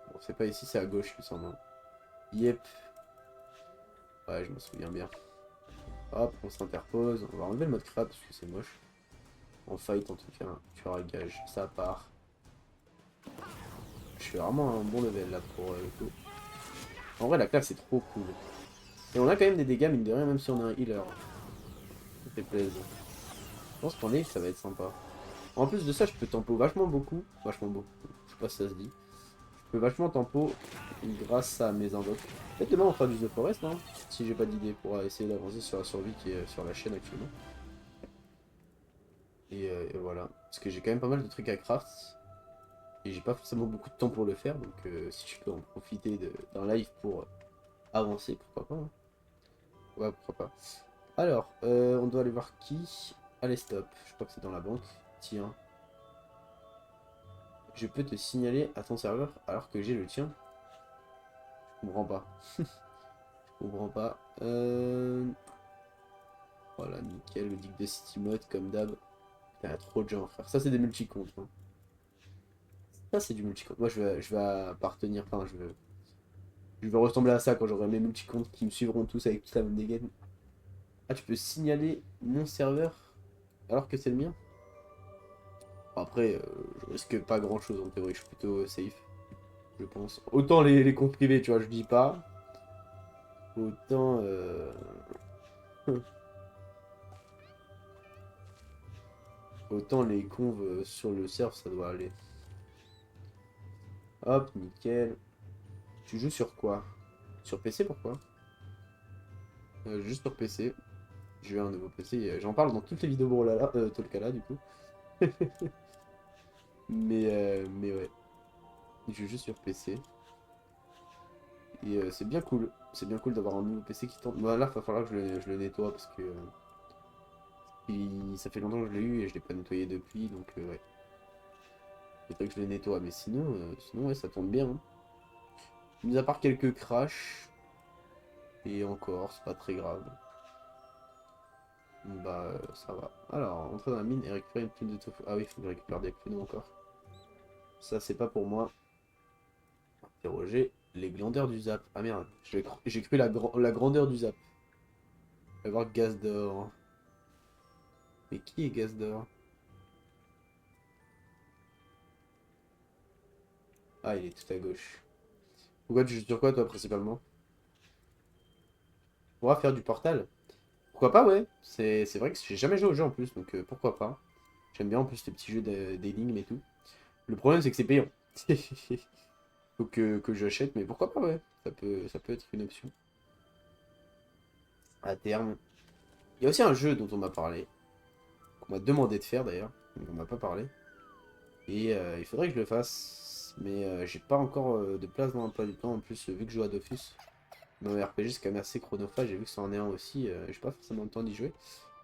Bon, c'est pas ici, c'est à gauche, il me semble. Yep. Ouais, je me souviens bien. Hop, on s'interpose. On va enlever le mode crabe parce que c'est moche. En fight, en tout cas, tu auras gage. Ça part. Je suis vraiment à un bon level là pour le coup. En vrai, la classe est trop cool. Et on a quand même des dégâts, mine de rien, même si on a un healer. Ça fait plaisir. Je pense qu'en live, ça va être sympa. En plus de ça, je peux tempo vachement beaucoup. Vachement beaucoup. Je sais pas si ça se dit. Je peux vachement tempo grâce à mes invoques. Peut-être demain on fera du The Forest, hein, si j'ai pas d'idée pour essayer d'avancer sur la survie qui est sur la chaîne actuellement. Et voilà. Parce que j'ai quand même pas mal de trucs à craft. Et j'ai pas forcément beaucoup de temps pour le faire. Donc si je peux en profiter d'un live pour avancer, pourquoi pas. Hein. Ouais, pourquoi pas. Alors, on doit aller voir qui. Allez, stop. Je crois que c'est dans la banque. Tiens. Je peux te signaler à ton serveur alors que j'ai le tien. Je comprends pas. Je comprends pas. Voilà, nickel. Le dick de City Mode comme d'hab. Il y a trop de gens, frère. Ça, c'est des multi-comptes. Hein. Ça, c'est du multi-compte. Moi, je vais appartenir. Enfin, je vais ressembler à ça quand j'aurai mes multi-comptes qui me suivront tous avec toute la même dégaine. Ah, tu peux signaler mon serveur alors que c'est le mien? Après, je risque pas grand chose en théorie. Je suis plutôt safe, je pense. Autant les comptes privés, tu vois, je dis pas. Autant. Autant les conves sur le serve, ça doit aller. Hop, nickel. Tu joues sur quoi? Sur PC, pourquoi? Juste sur PC. J'ai eu un nouveau PC. J'en parle dans toutes les vidéos Brawlhalla, Tolkala, du coup. Mais ouais. Je joue juste sur PC. Et c'est bien cool. C'est bien cool d'avoir un nouveau PC qui tente. Bah, là, il va falloir que je le nettoie parce que ça fait longtemps que je l'ai eu et je l'ai pas nettoyé depuis. Donc, ouais. Il faudrait que je le nettoie. Mais sinon ouais, ça tourne bien. Hein. Mis à part quelques crashs. Et encore, c'est pas très grave. Bah, ça va. Alors, entrer dans la mine et récupérer une plume de tofu. Ah oui, il faut que je récupère des plumes encore. Ça, c'est pas pour moi. Interroger les glandeurs du zap. Ah merde, j'ai cru la grandeur du zap. On va voir gaz d'or. Mais qui est gaz d'or? Ah, il est tout à gauche. Pourquoi tu joues sur quoi, toi, principalement? On va faire du portal. Pourquoi pas, ouais. C'est vrai que j'ai jamais joué au jeu en plus, donc pourquoi pas. J'aime bien en plus les petits jeux d'énigmes et tout. Le problème, c'est que c'est payant. Faut que j'achète, mais pourquoi pas, ouais. Ça peut être une option. À terme. Il y a aussi un jeu dont on m'a parlé. Qu'on m'a demandé de faire d'ailleurs. Mais on m'a pas parlé. Et il faudrait que je le fasse. Mais j'ai pas encore de place dans l'emploi du temps. En plus, vu que je joue à Dofus. Dans les RPG, c'est quand même assez chronophage. J'ai vu que ça en est un aussi. J'ai pas forcément le temps d'y jouer.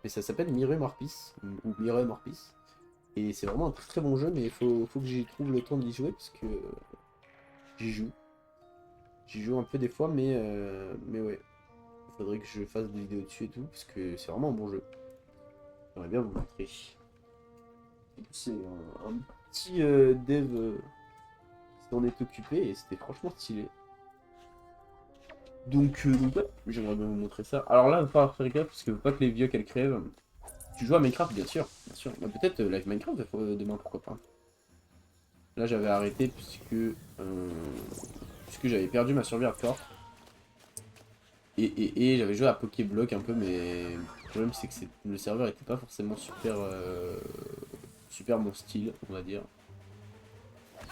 Mais ça s'appelle Mirror Morpis. Ou Mirror Morpis. Et c'est vraiment un très très bon jeu. Mais il faut que j'y trouve le temps d'y jouer. Parce que j'y joue. J'y joue un peu des fois. Mais ouais. Il faudrait que je fasse des vidéos dessus et tout. Parce que c'est vraiment un bon jeu. J'aimerais bien vous montrer. C'est un petit dev qui s'en est occupé. Et c'était franchement stylé. Donc ouais, j'aimerais bien vous montrer ça. Alors là, il va falloir faire gaffe parce que faut pas que les vieux qu'elles crèvent. Tu joues à Minecraft, bien sûr, bien sûr. Bah, peut-être live Minecraft demain, pourquoi pas. Là, j'avais arrêté puisque j'avais perdu ma survie hardcore. Et j'avais joué à Pokéblock un peu, mais le problème c'est que le serveur était pas forcément super mon style, on va dire.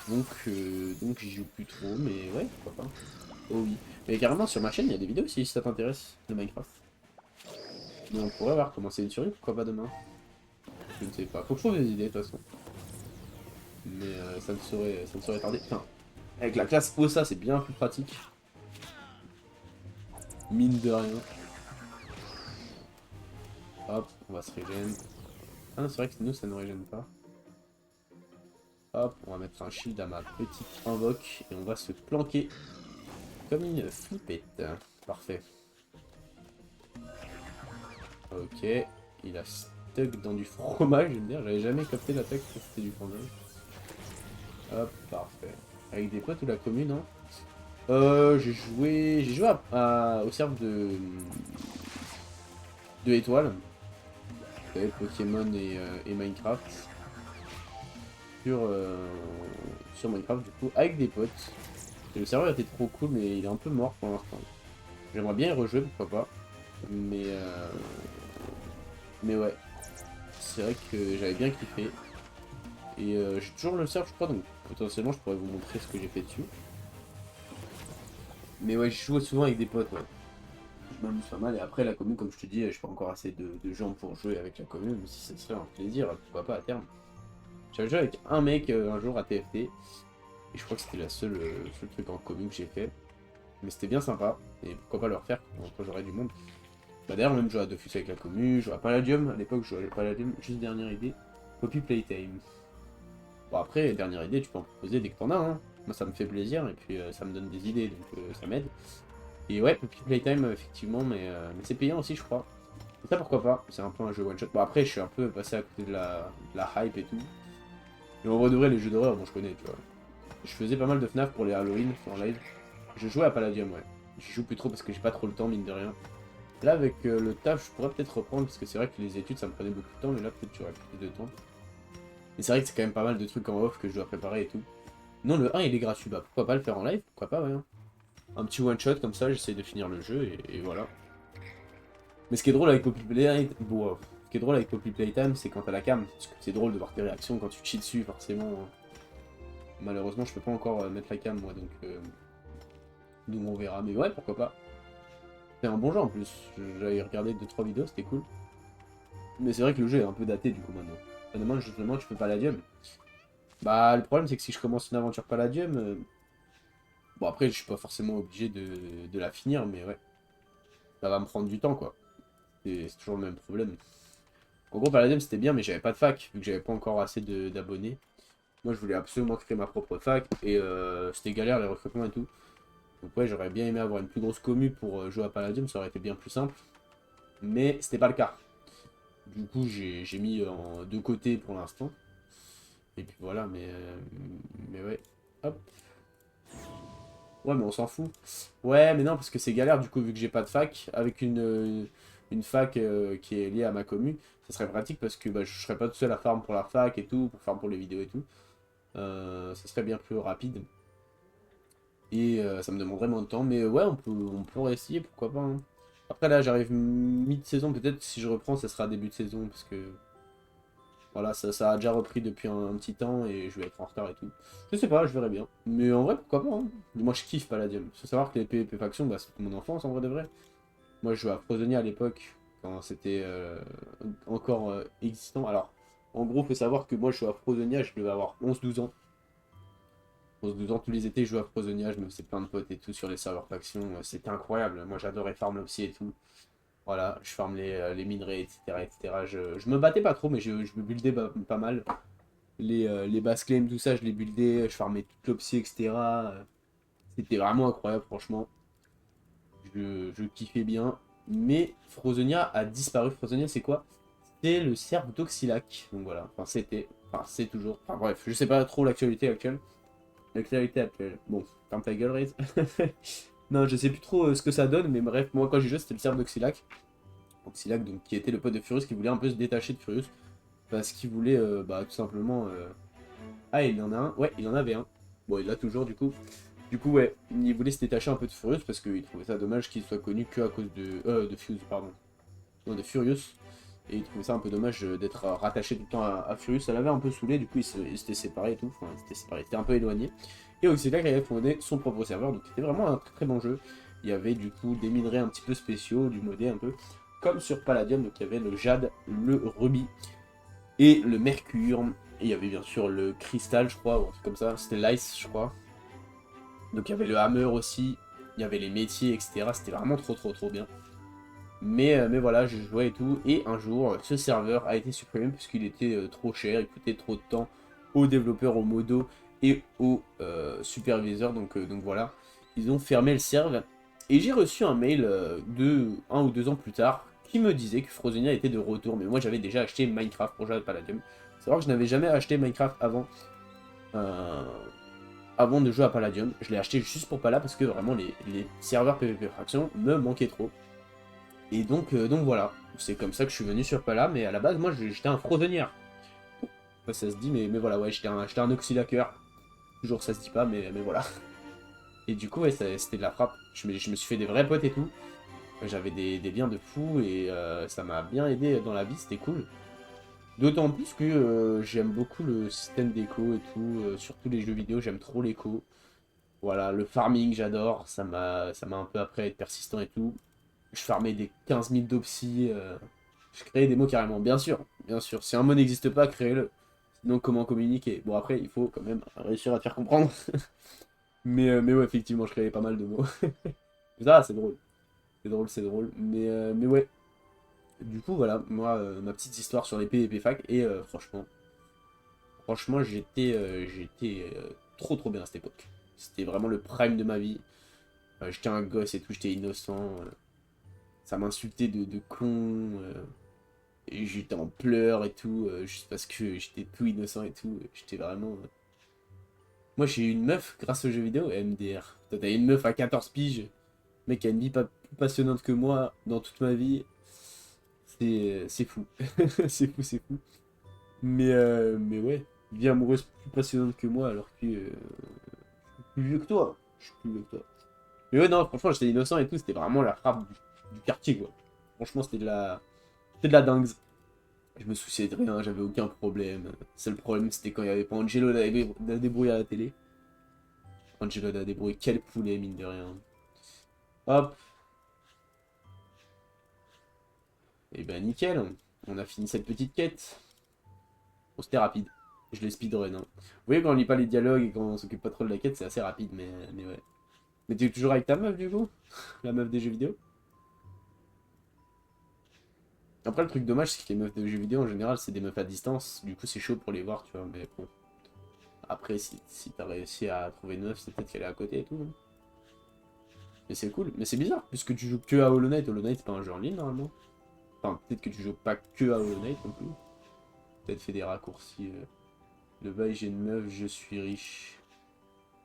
Donc j'y joue plus trop, mais ouais, pourquoi pas. Oh oui. Mais carrément, sur ma chaîne, il y a des vidéos si ça t'intéresse de Minecraft. Mais on pourrait voir comment c'est une survie, pourquoi pas demain. Je ne sais pas. Faut que je trouve des idées de toute façon. Mais ça ne saurait tarder. Putain, avec la classe OSA, c'est bien plus pratique. Mine de rien. Hop, on va se régénérer. Ah non, c'est vrai que nous, ça ne régène pas. Hop, on va mettre un shield à ma petite invoque. Et on va se planquer comme une flippette. Parfait. Ok, il a stuck dans du fromage, je veux dire, j'avais jamais capté l'attaque que c'était du fromage. Hop, parfait. Avec des potes ou la commune, non? J'ai joué au serve de étoiles. Vous savez, Pokémon et Minecraft. Sur, euh, sur Minecraft, du coup, avec des potes. Et le serveur était trop cool, mais il est un peu mort pour l'instant. J'aimerais bien y rejouer, pourquoi pas. Mais ouais, c'est vrai que j'avais bien kiffé. Et j'ai toujours le serve, je crois, donc potentiellement je pourrais vous montrer ce que j'ai fait dessus. Mais ouais, je joue souvent avec des potes, ouais. Je m'amuse pas mal. Et après, la commune, comme je te dis, je pas encore assez de gens pour jouer avec la commune, mais si ça serait un plaisir, pourquoi pas à terme. J'avais joué avec un mec un jour à TFT, et je crois que c'était la seule truc en commune que j'ai fait. Mais c'était bien sympa, et pourquoi pas le refaire quand j'aurai du monde. Bah d'ailleurs, même jouer à Dofus avec la commune, jouer à Palladium, à l'époque je jouais à Palladium, juste dernière idée, Poppy Playtime. Bon après, dernière idée, tu peux en proposer dès que t'en as, hein. Moi ça me fait plaisir, et puis ça me donne des idées, donc ça m'aide. Et ouais, Poppy Playtime, effectivement, mais c'est payant aussi, je crois. Et ça, pourquoi pas, c'est un peu un jeu one-shot. Bon après, je suis un peu passé à côté de la hype et tout. Mais en vrai de vrai, les jeux d'horreur, bon je connais, tu vois. Je faisais pas mal de FNAF pour les Halloween en live. Je jouais à Palladium, ouais. J'y joue plus trop parce que j'ai pas trop le temps, mine de rien. Là, avec le taf, je pourrais peut-être reprendre, parce que c'est vrai que les études, ça me prenait beaucoup de temps, mais là, peut-être j'aurais plus de temps. Mais c'est vrai que c'est quand même pas mal de trucs en off que je dois préparer et tout. Non, le 1, il est gratuit, bah pourquoi pas le faire en live, pourquoi pas, ouais. Un petit one-shot, comme ça, j'essaie de finir le jeu, et voilà. Mais ce qui est drôle avec Poppy Playtime, bon, ce qui est drôle avec Poppy Playtime, c'est quand t'as la cam, parce que c'est drôle de voir tes réactions quand tu cheats dessus, forcément. Malheureusement, je peux pas encore mettre la cam, moi, donc on verra. Mais ouais, pourquoi pas. C'est un bon jeu en plus. J'avais regardé 2-3 vidéos, c'était cool. Mais c'est vrai que le jeu est un peu daté du coup maintenant. Finalement, justement, tu fais Palladium. Bah, le problème, c'est que si je commence une aventure Palladium, bon, après, je suis pas forcément obligé de la finir, mais ouais, ça va me prendre du temps quoi. C'est toujours le même problème. En gros, Palladium c'était bien, mais j'avais pas de fac, vu que j'avais pas encore assez d'abonnés. Moi, je voulais absolument créer ma propre fac, et c'était galère les recrutements et tout. Donc, ouais, j'aurais bien aimé avoir une plus grosse commu pour jouer à Palladium, ça aurait été bien plus simple. Mais c'était pas le cas. Du coup, j'ai mis en deux côtés pour l'instant. Et puis voilà, mais ouais. Hop. Ouais, mais on s'en fout. Ouais, mais non, parce que c'est galère du coup, vu que j'ai pas de fac. Avec une fac qui est liée à ma commu, ça serait pratique parce que bah, je serais pas tout seul à farm pour la fac et tout, pour farm pour les vidéos et tout. Ça serait bien plus rapide. Et ça me demanderait moins de temps. Mais ouais, on peut réessayer, pourquoi pas, hein. Après là, j'arrive mi-saison, peut-être si je reprends, ça sera début de saison parce que voilà, ça a déjà repris depuis un petit temps et je vais être en retard et tout. Je sais pas, je verrai bien. Mais en vrai, pourquoi pas, hein. Moi, je kiffe Palladium. Faut savoir que les PvP factions, bah, c'est mon enfance en vrai de vrai. Moi, je jouais à Frozonia à l'époque, quand c'était encore existant. Alors, en gros, faut savoir que moi, je jouais à Frozonia, je devais avoir 11-12 ans. 11-12 ans, tous les étés, je jouais à Frozonia, je me faisais plein de potes et tout sur les serveurs factions. C'était incroyable. Moi, j'adorais farm aussi et tout. Voilà, je farm les minerais, etc. etc. Je me battais pas trop, mais je me buildais pas mal. Les bass claims, tout ça, je les buildais, je farmais toute l'opsie, etc. C'était vraiment incroyable, franchement. Je kiffais bien. Mais Frozonia a disparu. Frozonia, c'est quoi? C'est le cerf d'Oxylac. Donc voilà, enfin c'était, enfin c'est toujours. Enfin bref, je sais pas trop l'actualité actuelle. L'actualité actuelle. Bon, ferme ta gueule, Raze. Non, je sais plus trop ce que ça donne, mais bref, moi quand j'ai joué, c'était le cerf d'Oxylac. Oxylac, donc qui était le pote de Furious, qui voulait un peu se détacher de Furious. Parce qu'il voulait, bah, tout simplement. Ah, il en a un. Ouais, il en avait un. Bon, il l'a toujours, du coup. Du coup, ouais, il voulait se détacher un peu de Furious parce qu'il trouvait ça dommage qu'il soit connu que à cause de Fuse, pardon. Non, de Furious. Et il trouvait ça un peu dommage d'être rattaché tout le temps à Furious. Ça l'avait un peu saoulé, du coup, il s'était séparé et tout. Enfin, il s'était séparé, il était un peu éloigné. Et Oxylac avait fondé son propre serveur, donc c'était vraiment un très très bon jeu. Il y avait du coup des minerais un petit peu spéciaux, du modé un peu, comme sur Palladium, donc il y avait le jade, le rubis et le mercure. Et il y avait bien sûr le cristal, je crois, ou un truc comme ça. C'était l'ice, je crois. Donc il y avait le hammer aussi, il y avait les métiers, etc. C'était vraiment trop trop trop bien. Mais voilà, je jouais et tout. Et un jour, ce serveur a été supprimé puisqu'il était trop cher, il coûtait trop de temps aux développeurs, aux modos et aux superviseurs. Donc voilà, ils ont fermé le serve. Et j'ai reçu un mail un ou deux ans plus tard qui me disait que Frozonia était de retour. Mais moi, j'avais déjà acheté Minecraft pour jouer à Palladium. C'est vrai que je n'avais jamais acheté Minecraft avant. Euh, Avant de jouer à Palladium. Je l'ai acheté juste pour Pala parce que vraiment les serveurs PvP Fraction me manquaient trop. Et donc voilà. C'est comme ça que je suis venu sur Pala. Mais à la base, moi, j'étais un Frozonière. Ça se dit, mais voilà, ouais, j'étais un Oxylacker. Toujours ça se dit pas, mais voilà. Et du coup, ouais, c'était de la frappe. Je me suis fait des vrais potes et tout. J'avais des liens de fou et ça m'a bien aidé dans la vie, c'était cool. D'autant plus que j'aime beaucoup le système d'écho et tout. Surtout les jeux vidéo, j'aime trop l'écho. Voilà, le farming, j'adore. Ça m'a un peu appris à être persistant et tout. Je farmais des 15 000 d'opsy. Je créais des mots carrément. Bien sûr, bien sûr. Si un mot n'existe pas, créez-le. Sinon, comment communiquer? Bon, après, il faut quand même réussir à te faire comprendre. Mais ouais, effectivement, je créais pas mal de mots. Ça, c'est drôle. C'est drôle, c'est drôle. Mais ouais. Du coup, voilà, moi, ma petite histoire sur les PvP fac. Et franchement, j'étais trop bien à cette époque. C'était vraiment le prime de ma vie. J'étais un gosse et tout, j'étais innocent. Ça m'insultait de con. Et j'étais en pleurs et tout. Juste parce que j'étais tout innocent et tout. J'étais vraiment. Moi, j'ai eu une meuf grâce aux jeux vidéo, MDR. Toi, t'as une meuf à 14 piges. Mec, qui a une vie pas plus passionnante que moi dans toute ma vie. C'est fou. C'est fou, c'est fou. Mais ouais, vie amoureuse plus passionnante que moi alors que je suis plus vieux que toi. Je suis plus vieux que toi. Mais ouais, non, franchement, j'étais innocent et tout, c'était vraiment la frappe du quartier, quoi. Franchement, c'était de la dingue. Je me souciais de rien, j'avais aucun problème. Seul problème, c'était quand il y avait pas Angelo débrouiller à la télé. Angelo débrouiller, quel poulet, mine de rien. Hop, et ben nickel, on a fini cette petite quête. Bon, c'était rapide. Je l'ai speedrun. Hein. Vous voyez, quand on lit pas les dialogues et quand on s'occupe pas trop de la quête, c'est assez rapide, mais ouais. Mais t'es toujours avec ta meuf, du coup? La meuf des jeux vidéo? Après, le truc dommage, c'est que les meufs de jeux vidéo, en général, c'est des meufs à distance. Du coup, c'est chaud pour les voir, tu vois. Mais bon. Après, si t'as réussi à trouver une meuf, c'est peut-être qu'elle est à côté et tout. Hein. Mais c'est cool. Mais c'est bizarre, puisque tu joues que à Hollow Knight. Hollow Knight, c'est pas un jeu en ligne, normalement. Enfin, peut-être que tu joues pas que à Hollow Knight non plus. Peut-être fait des raccourcis. Le bail, j'ai une meuf, je suis riche.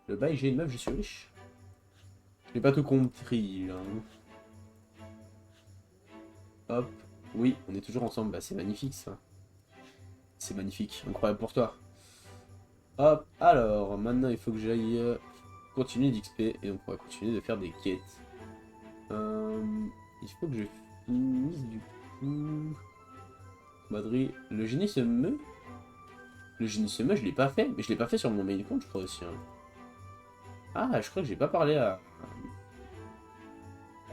Le bail, j'ai une meuf, je suis riche. J'ai pas tout compris, là. Hop. Oui, on est toujours ensemble. Bah, c'est magnifique, ça. C'est magnifique. Incroyable pour toi. Hop. Alors, maintenant, il faut que j'aille continuer d'XP. Et donc, on va continuer de faire des quêtes. Il faut que je finisse, du coup... Madrid. Le génie se meut. Le génie se meut, je l'ai pas fait. Mais je l'ai pas fait sur mon main compte, je crois aussi. Hein. Ah, je crois que j'ai pas parlé à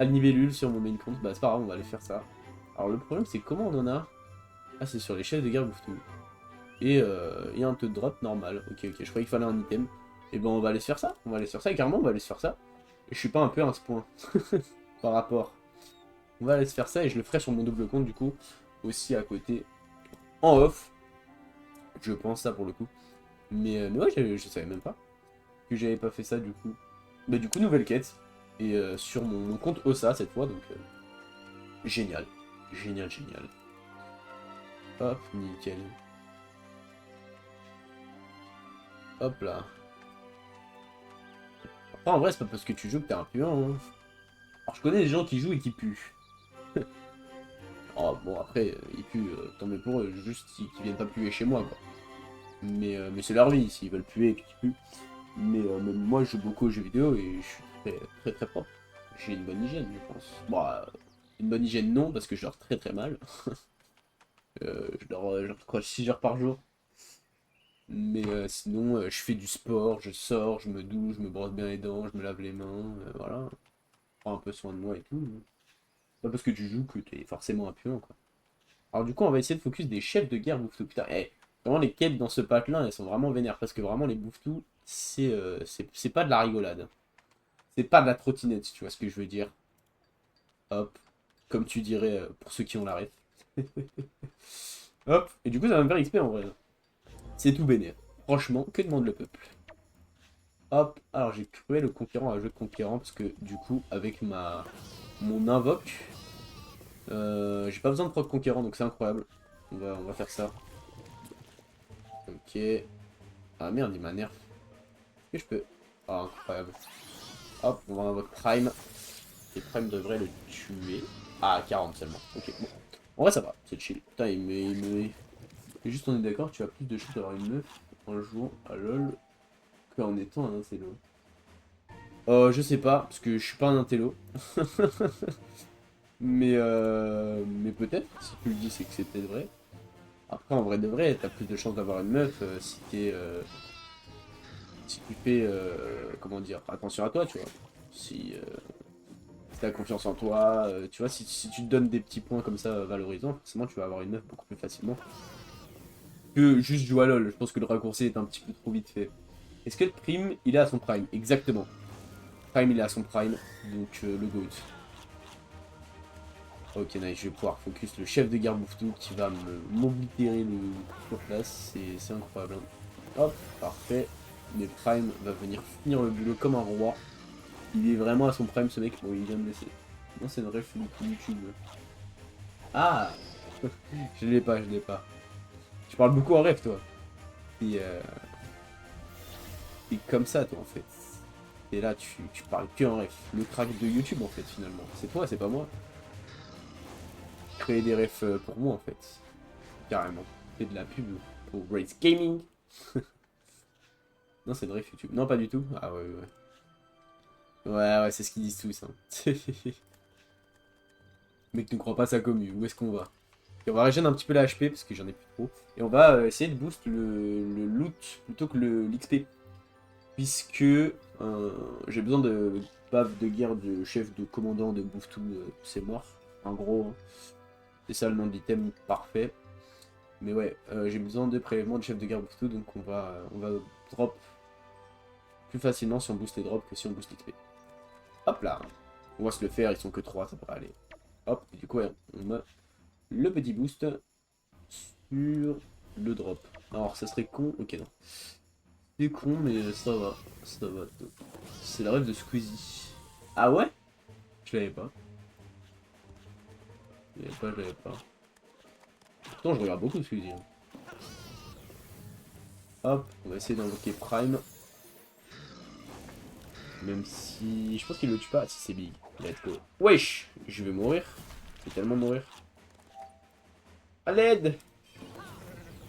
Libellule sur mon main compte. Bah, c'est pas grave, on va aller faire ça. Alors, le problème, c'est comment on en a. Ah, c'est sur les chefs de guerre Bouftou. Et il y a un taux de drop normal. Ok, ok, je croyais qu'il fallait un item. Et ben, on va aller se faire ça. On va aller se faire ça. Et carrément, on va aller se faire ça. Et je suis pas un peu à ce point. Par rapport. On va aller se faire ça et je le ferai sur mon double compte, du coup. Aussi à côté. En off. Je pense ça pour le coup. Mais ouais, je savais même pas que j'avais pas fait ça du coup. Bah du coup, nouvelle quête. Et sur mon compte OSA cette fois, donc génial. Génial, génial. Hop, nickel. Hop là. Après, en vrai, c'est pas parce que tu joues que t'es un puant. Hein. Alors, je connais des gens qui jouent et qui puent. Oh, bon, après, ils puent, tant mieux pour eux, juste qu'ils viennent pas puer chez moi, quoi. Mais c'est leur vie, s'ils veulent puer et puis qu'ils puent. Mais moi, je joue beaucoup aux jeux vidéo et je suis très propre. J'ai une bonne hygiène, je pense. Bon, une bonne hygiène, non, parce que je dors très mal. Je dors genre, quoi, 6 heures par jour. Mais sinon, je fais du sport, je sors, je me douche, je me brosse bien les dents, je me lave les mains, voilà. Je prends un peu soin de moi et tout. Pas parce que tu joues que t'es forcément impudent, quoi. Alors du coup, on va essayer de focus des chefs de guerre Bouftou. Putain, vraiment les quêtes dans ce pack-là, elles sont vraiment vénères. Parce que vraiment, les Bouftou, c'est pas de la rigolade. C'est pas de la trottinette, si tu vois ce que je veux dire. Hop. Comme tu dirais pour ceux qui ont la ref. Hop. Et du coup, ça va me faire XP en vrai. C'est tout bénère. Franchement, que demande le peuple? Hop. Alors, j'ai crué le conquérant à jeu de conquérant. Parce que du coup, avec mon invoque, J'ai pas besoin de proc conquérant, donc c'est incroyable. On va faire ça. Ok. Ah merde, il m'a nerf. Est-ce que je peux... Ah, incroyable. Hop, on va invoquer Prime. Et Prime devrait le tuer. Ah, 40 seulement. Ok, bon. En vrai, ça va, c'est chill. Putain, Et juste, on est d'accord, tu as plus de chances d'avoir une meuf en jouant à LoL qu'en étant un intello. Je sais pas, parce que je suis pas un intello. Mais peut-être, si tu le dis, c'est que c'est peut-être vrai. Après, en vrai de vrai, t'as plus de chances d'avoir une meuf si si tu fais, comment dire, attention à toi, tu vois. Si t'as confiance en toi, tu vois, si tu te donnes des petits points comme ça valorisants, forcément, tu vas avoir une meuf beaucoup plus facilement que juste jouer à LoL. Je pense que le raccourci est un petit peu trop vite fait. Est-ce que le prime, il est à son prime? Exactement. Prime, il est à son prime, donc le GOAT. Ok, nice, je vais pouvoir focus le chef de guerre Bouffetou qui va m'oblitérer sur place, c'est incroyable. Hein. Hop, parfait. Mais Prime va venir finir le boulot comme un roi. Il est vraiment à son prime ce mec. Bon, il vient de laisser. Non, c'est une ref YouTube. Ah je l'ai pas, je l'ai pas. Tu parles beaucoup en rêve, toi. T'es comme ça, toi, en fait. Et là, tu parles que en rêve. Le crack de YouTube, en fait, finalement. C'est toi, c'est pas moi. Créer des refs pour moi, en fait. Carrément. Fais de la pub pour Race Gaming. Non, c'est de ref YouTube. Non, pas du tout. Ah ouais, ouais. Ouais, ouais, c'est ce qu'ils disent tous. Hein. Mec, ne crois pas sa commu. Où est-ce qu'on va? Et on va régénérer un petit peu la HP parce que j'en ai plus trop. Et on va essayer de boost le loot plutôt que l'XP. Puisque j'ai besoin de bave de guerre de chef de commandant de bouffe tout, c'est mort. En gros, hein. C'est ça le nom de l'item parfait. Mais ouais, j'ai besoin de prélèvement de chef de guerre bouffe tout, donc on va drop plus facilement si on booste les drops que si on booste l'XP. Hop là, on va se le faire, ils sont que 3, ça devrait aller. Hop, et du coup, ouais, on met le petit boost sur le drop. Alors, ça serait con, ok non. C'est con, mais ça va. C'est la rêve de Squeezie. Ah ouais? Je l'avais pas. Je l'avais pas. Pourtant, je regarde beaucoup Squeezie. Hein. Hop, on va essayer d'invoquer Prime. Même si... Je pense qu'il le tue pas. Si c'est big. Let's go. Wesh! Je vais mourir. Je vais tellement mourir. À l'aide!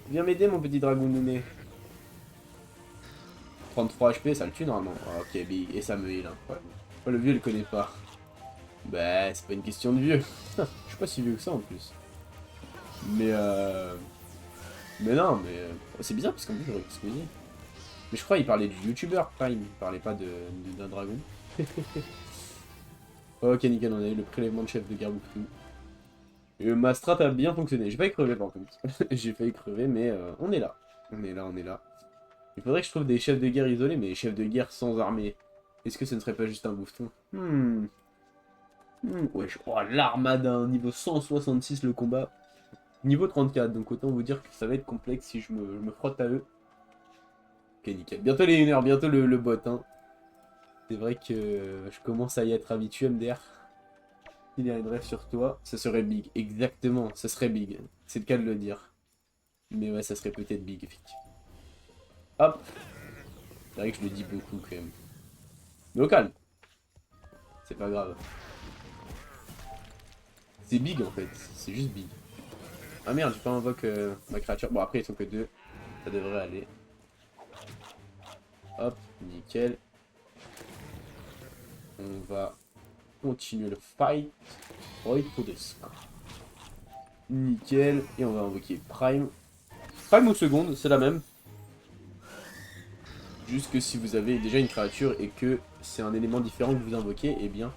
Viens m'aider, mon petit dragon nouné. 33 HP, ça le tue normalement. Ah, ok, big. Et ça me heal. Hein. Ouais. Oh, le vieux, il le connaît pas. Bah, c'est pas une question de vieux. Je suis pas si vieux que ça en plus. Mais Mais non, mais c'est bizarre parce qu'en plus j'aurais explosé. Mais je crois qu'il parlait du youtubeur Prime, il parlait pas d'un dragon. Ok, nickel, on a eu le prélèvement de chef de guerre Bouffetou. Et ma strat a bien fonctionné. J'ai failli crever par contre. J'ai failli crever, mais on est là. On est là, on est là. Il faudrait que je trouve des chefs de guerre isolés, mais chefs de guerre sans armée. Est-ce que ce ne serait pas juste un bouffeton? Wesh. Oh, l'armada, niveau 166 le combat. Niveau 34, donc autant vous dire que ça va être complexe si je me frotte à eux. Ok, nickel. Bientôt les 1h, bientôt le bot. Hein. C'est vrai que je commence à y être habitué, MDR. S'il y a une rêve sur toi, ça serait big. Exactement, ça serait big. C'est le cas de le dire. Mais ouais, ça serait peut-être big, effectivement. Hop. C'est vrai que je le dis beaucoup, quand même. Mais au calme. C'est pas grave. C'est big, en fait. C'est juste big. Ah merde, j'ai pas invoqué ma créature. Bon, après, ils sont que deux. Ça devrait aller. Hop, nickel. On va continuer le fight. Fight pour des score. Nickel. Et on va invoquer Prime. Prime aux secondes, c'est la même. Juste que si vous avez déjà une créature et que c'est un élément différent que vous invoquez, eh bien,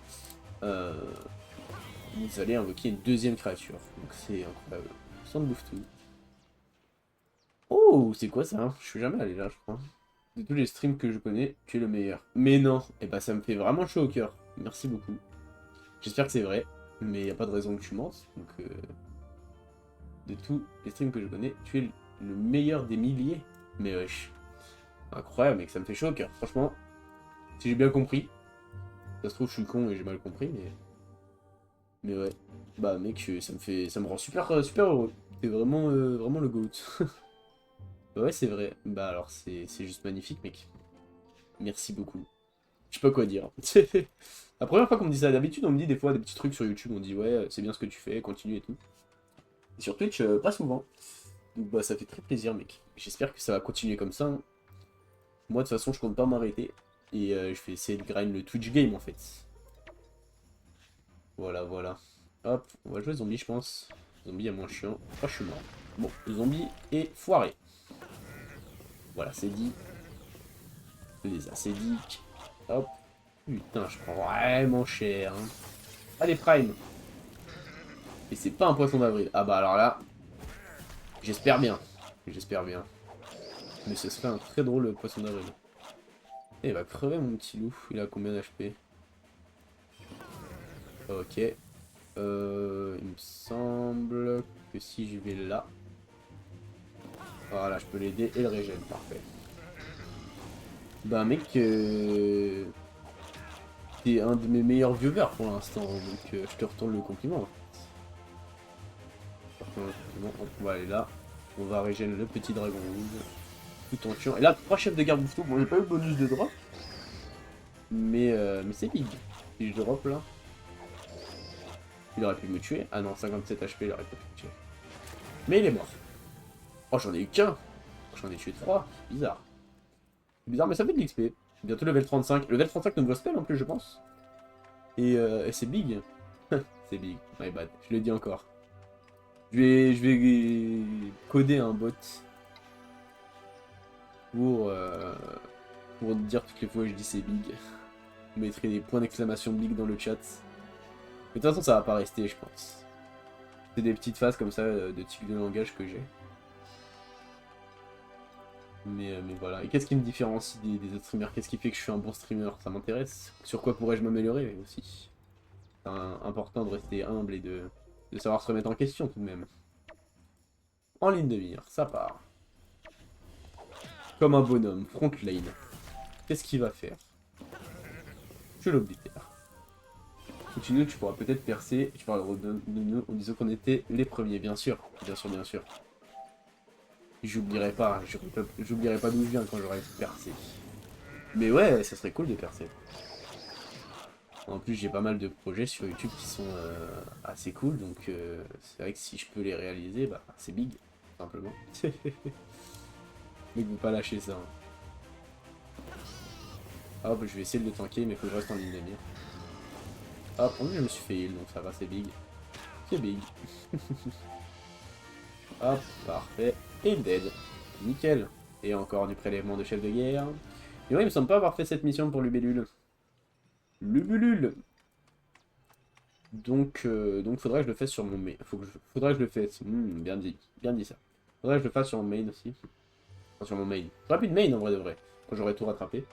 euh, vous allez invoquer une deuxième créature. Donc c'est incroyable. Sans bouffe tout. Oh, c'est quoi ça? Je suis jamais allé là, je crois. De tous les streams que je connais, tu es le meilleur. Mais non, et bah ça me fait vraiment chaud au cœur. Merci beaucoup. J'espère que c'est vrai, mais il n'y a pas de raison que tu mentes. Donc, de tous les streams que je connais, tu es le meilleur des milliers. Mais wesh. Incroyable, mec, ça me fait chaud au cœur. Franchement, si j'ai bien compris, ça se trouve, je suis con et j'ai mal compris, mais ouais. Bah mec, ça me rend super heureux. T'es vraiment, vraiment le GOAT. Bah ouais, c'est vrai. Bah alors, c'est juste magnifique, mec. Merci beaucoup. Je sais pas quoi dire. La première fois qu'on me dit ça, d'habitude, on me dit des fois des petits trucs sur YouTube, on dit ouais, c'est bien ce que tu fais, continue et tout. Et sur Twitch, pas souvent. Donc bah ça fait très plaisir, mec. J'espère que ça va continuer comme ça, hein. Moi, de toute façon, je compte pas m'arrêter. Et je vais essayer de grind le Twitch game, en fait. Voilà, voilà. Hop, on va jouer zombie, je pense. Zombie est moins chiant. Oh, je suis mort. Bon, le zombie est foiré. Voilà, c'est dit. Les acédiques. Hop. Putain, je prends vraiment cher, hein. Allez, Prime. Et c'est pas un poisson d'avril. Ah bah alors là, j'espère bien. J'espère bien. Mais ce serait un très drôle poisson d'avril. Et il va crever mon petit loup. Il a combien d'HP? Ok. Il me semble que si je vais là... Voilà, je peux l'aider et le régène. Parfait. Bah mec, t'es un de mes meilleurs viewers pour l'instant. Donc je te retourne le compliment. Hop, on va aller là. On va régénérer le petit dragon rouge. Tout en tuant. Et là, 3 chefs de garde bouffeau. Bon, j'ai pas eu le bonus de drop. Mais c'est big. Si je drop là. Il aurait pu me tuer. Ah non, 57 HP, il aurait pas pu me tuer. Mais il est mort. Oh, j'en ai eu qu'un. J'en ai tué 3. Bizarre. Bizarre, mais ça fait de l'XP. Bientôt level 35. Level 35 nouveau spell en plus, je pense. Et c'est big. C'est big. My bad. Je le dis encore. Je vais coder un bot pour, pour dire toutes les fois que je dis c'est big. Vous mettrez des points d'exclamation big dans le chat. Mais de toute façon, ça va pas rester, je pense. C'est des petites phases comme ça de tic de langage que j'ai. Mais voilà. Et qu'est-ce qui me différencie des autres streamers? Qu'est-ce qui fait que je suis un bon streamer? Ça m'intéresse. Sur quoi pourrais-je m'améliorer aussi? C'est important de rester humble et de savoir se remettre en question tout de même. En ligne de mire, ça part. Comme un bonhomme, front lane. Qu'est-ce qu'il va faire? Je l'oblitère. Continue, tu pourras peut-être percer. Tu parles de nous en disant qu'on était les premiers, bien sûr. Bien sûr, bien sûr. J'oublierai pas d'où je viens quand j'aurai percé. Mais ouais, ça serait cool de percer. En plus, j'ai pas mal de projets sur YouTube qui sont assez cool, donc c'est vrai que si je peux les réaliser, bah c'est big, simplement. Mais ne pas lâcher ça, hein. Hop, je vais essayer de le tanker, mais il faut que je reste en ligne de mire. Hop, en plus je me suis fait heal, donc ça va, c'est big. C'est big. Hop, parfait. Et dead. Nickel. Et encore du prélèvement de chef de guerre. Et ouais, il me semble pas avoir fait cette mission pour Lubellule. Lubellule. Donc faudrait que je le fasse sur mon main. Faudrait que je le fasse. Bien dit ça. Faudrait que je le fasse sur mon main aussi. Enfin, sur mon main. J'aurai plus de main en vrai de vrai. Quand j'aurai tout rattrapé.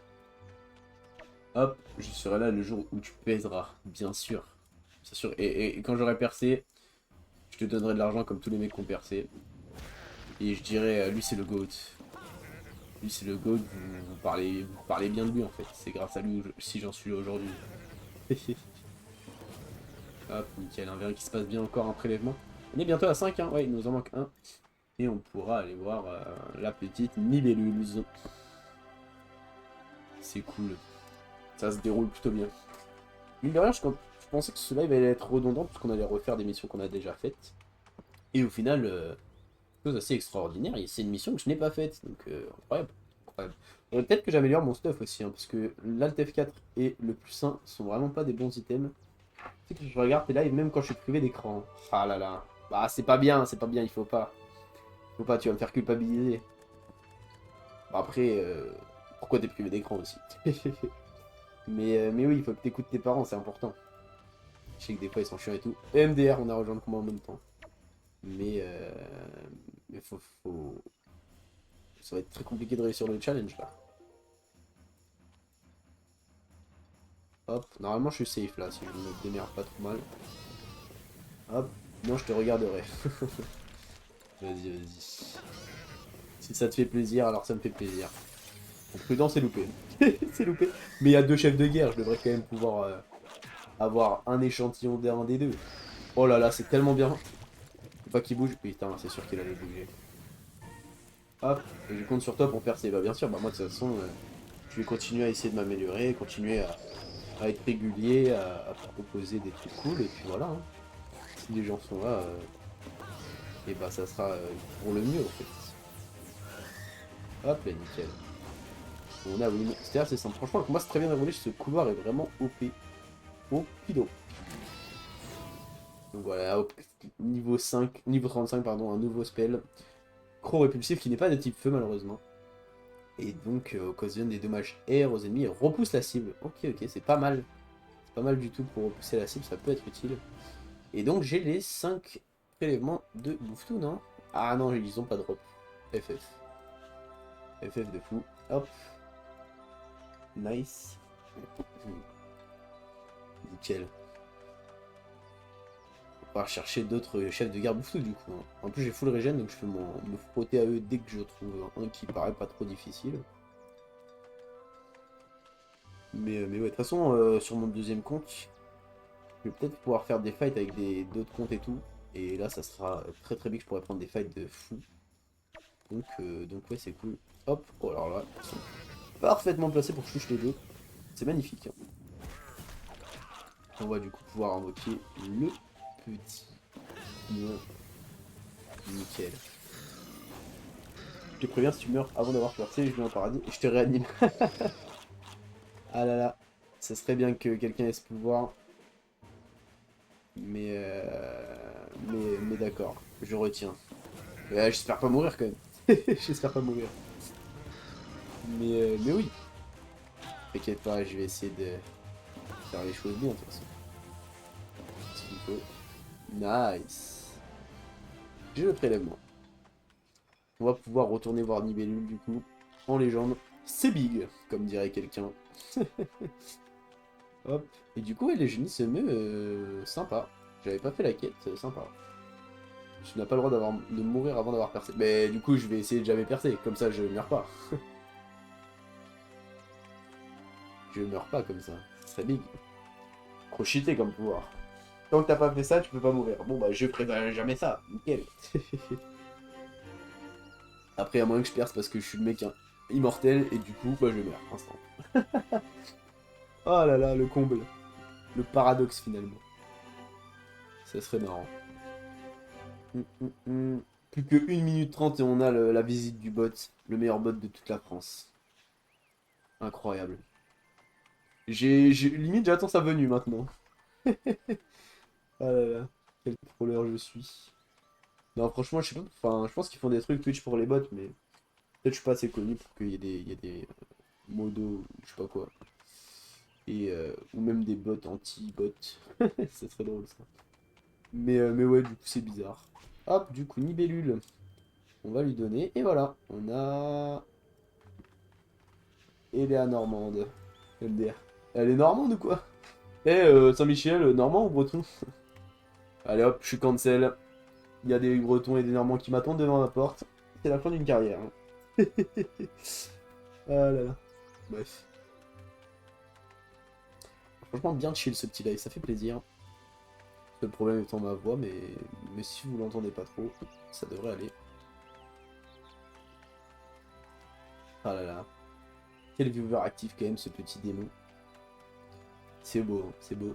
Hop, je serai là le jour où tu pèseras. Bien sûr. Bien sûr. Et quand j'aurai percé, je te donnerai de l'argent comme tous les mecs qui ont percé. Et je dirais, lui c'est le GOAT. Lui c'est le GOAT, vous parlez bien de lui en fait. C'est grâce à lui si j'en suis là aujourd'hui. Hop, nickel, un verre qui se passe bien encore, un prélèvement. On est bientôt à 5, hein, ouais, il nous en manque un. Et on pourra aller voir la petite Nibellules. C'est cool. Ça se déroule plutôt bien. Mine de rien, je pensais que ce live allait être redondant, puisqu'on allait refaire des missions qu'on a déjà faites. Et au final, chose assez extraordinaire, c'est une mission que je n'ai pas faite. Donc, incroyable. Incroyable. Peut-être que j'améliore mon stuff aussi, hein, parce que l'Alt F4 et le plus 1 sont vraiment pas des bons items. Tu sais que je regarde tes lives même quand je suis privé d'écran. Ah là là. Bah c'est pas bien, il faut pas. Faut pas, tu vas me faire culpabiliser. Bon, après, pourquoi t'es privé d'écran aussi? mais oui, il faut que t'écoutes tes parents, c'est important. Je sais que des fois ils sont chiants et tout. Et MDR, on a rejoint le combat en même temps. Mais faut... Ça va être très compliqué de réussir le challenge là. Hop, normalement je suis safe là, si je me démerde pas trop mal. Hop, non je te regarderai. Vas-y. Si ça te fait plaisir, alors ça me fait plaisir. Bon, prudent, c'est loupé. C'est loupé. Mais il y a deux chefs de guerre, je devrais quand même pouvoir avoir un échantillon d'un des deux. Oh là là, c'est tellement bien. Faut pas qu'il bouge. Putain, c'est sûr qu'il allait bouger. Hop, et je compte sur toi pour percer. Bah bien sûr, bah moi de toute façon, je vais continuer à essayer de m'améliorer, continuer à être régulier, à proposer des trucs cool, et puis voilà. Hein. Si les gens sont là, et bah ça sera pour le mieux en fait. Hop là, nickel. On a win. C'était assez simple. Franchement, le combat c'est très bien déroulé, ce couloir est vraiment OP. Opido. Donc voilà, niveau 5, niveau 35, pardon, un nouveau spell. Croc répulsif qui n'est pas de type feu malheureusement. Et donc occasionne des dommages air aux ennemis et repousse la cible. Ok, ok, c'est pas mal. C'est pas mal du tout pour repousser la cible, ça peut être utile. Et donc j'ai les 5 prélèvements de Bouftou, non? Ah non, ils ont pas de drop. FF. FF de fou. Hop. Nice. Nickel. On va chercher d'autres chefs de guerre Bouftou du coup. Hein. En plus j'ai full régène donc je peux me frotter à eux dès que je trouve un qui paraît pas trop difficile. Mais ouais, de toute façon, sur mon deuxième compte, je vais peut-être pouvoir faire des fights avec d'autres comptes et tout. Et là, ça sera très très vite que je pourrais prendre des fights de fou. Donc ouais, c'est cool. Hop, oh alors là, ils sont parfaitement placés pour chouche les deux. C'est magnifique. Hein. On va du coup pouvoir invoquer le petit lion. Nickel. Je te préviens, si tu meurs avant d'avoir percé, je viens au paradis et je te réanime. Ah là là, ça serait bien que quelqu'un ait ce pouvoir. Mais d'accord, je retiens. J'espère pas mourir quand même. J'espère pas mourir. Mais oui. T'inquiète pas, je vais essayer de faire les choses bien de toute façon. Ce qu'il faut. Nice. J'ai le prélèvement. On va pouvoir retourner voir Nibelule du coup. En légende. C'est big, comme dirait quelqu'un. Hop. Et du coup, ouais, les génies se met sympa. J'avais pas fait la quête, sympa. Tu n'as pas le droit de mourir avant d'avoir percé. Mais du coup, je vais essayer de jamais percer. Comme ça, je meurs pas. Je meurs pas comme ça. Ce serait big. Trop cheaté comme pouvoir. Tant que t'as pas fait ça, tu peux pas mourir. Bon bah je ferai jamais ça. Nickel. Après, à moins que je perce parce que je suis le mec immortel et du coup, bah je meurs. Instant. Oh là là, le comble. Le paradoxe finalement. Ça serait marrant. Plus que 1 minute 30 et on a la visite du bot. Le meilleur bot de toute la France. Incroyable. Limite j'attends sa venue maintenant. Oh là là. Quel troller je suis. Non, franchement, je sais pas. Enfin, je pense qu'ils font des trucs Twitch pour les bots, mais peut-être je suis pas assez connu pour qu'il y ait des modos, je sais pas quoi. Et, ou même des bots anti-bots. C'est très drôle ça. Mais ouais, du coup, c'est bizarre. Hop, du coup, Nibellule. On va lui donner. Et voilà. On a. Eléa Normande. MDR. Elle est normande ou quoi? Eh, Saint-Michel, normand ou breton? Allez hop, je suis cancel. Il y a des bretons et des normands qui m'attendent devant ma porte. C'est la fin d'une carrière. Hein. Ah là là. Bref. Franchement, bien chill ce petit live, ça fait plaisir. Le problème étant ma voix, mais si vous l'entendez pas trop, ça devrait aller. Ah là là. Quel viewer actif quand même, ce petit démon. C'est beau, hein, c'est beau.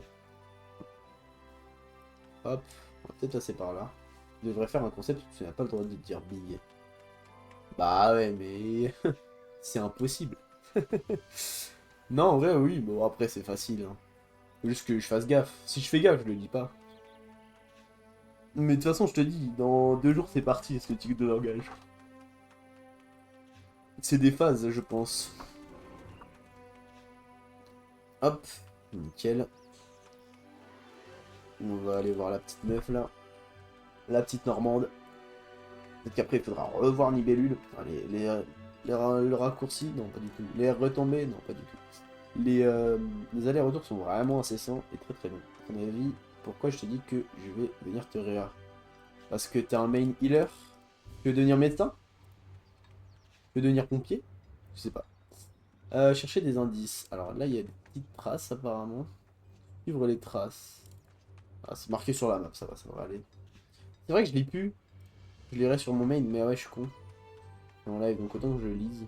Hop, on va peut-être passer par là. Je devrais faire un concept parce que tu n'as pas le droit de dire big. Bah ouais, mais c'est impossible. Non, en vrai, oui, bon après c'est facile. Hein. Faut juste que je fasse gaffe. Si je fais gaffe, je le dis pas. Mais de toute façon, je te dis, dans 2 jours c'est parti, ce type de langage. C'est des phases, je pense. Hop, nickel. On va aller voir la petite meuf là. La petite Normande. Peut-être qu'après il faudra revoir Nibellule. Enfin, le raccourci, non pas du tout. Les retombées, non pas du tout. Les allers-retours sont vraiment incessants et très très longs. À ton avis, pourquoi je te dis que je vais venir te réa? Parce que t'es un main healer? Tu veux devenir médecin? Tu veux devenir pompier? Je sais pas. Chercher des indices. Alors là, il y a des petites traces apparemment. Suivre les traces. Ah, c'est marqué sur la map, ça va aller. C'est vrai que je lis plus. Je lirai sur mon main, mais ouais, je suis con. En live, donc autant que je lise.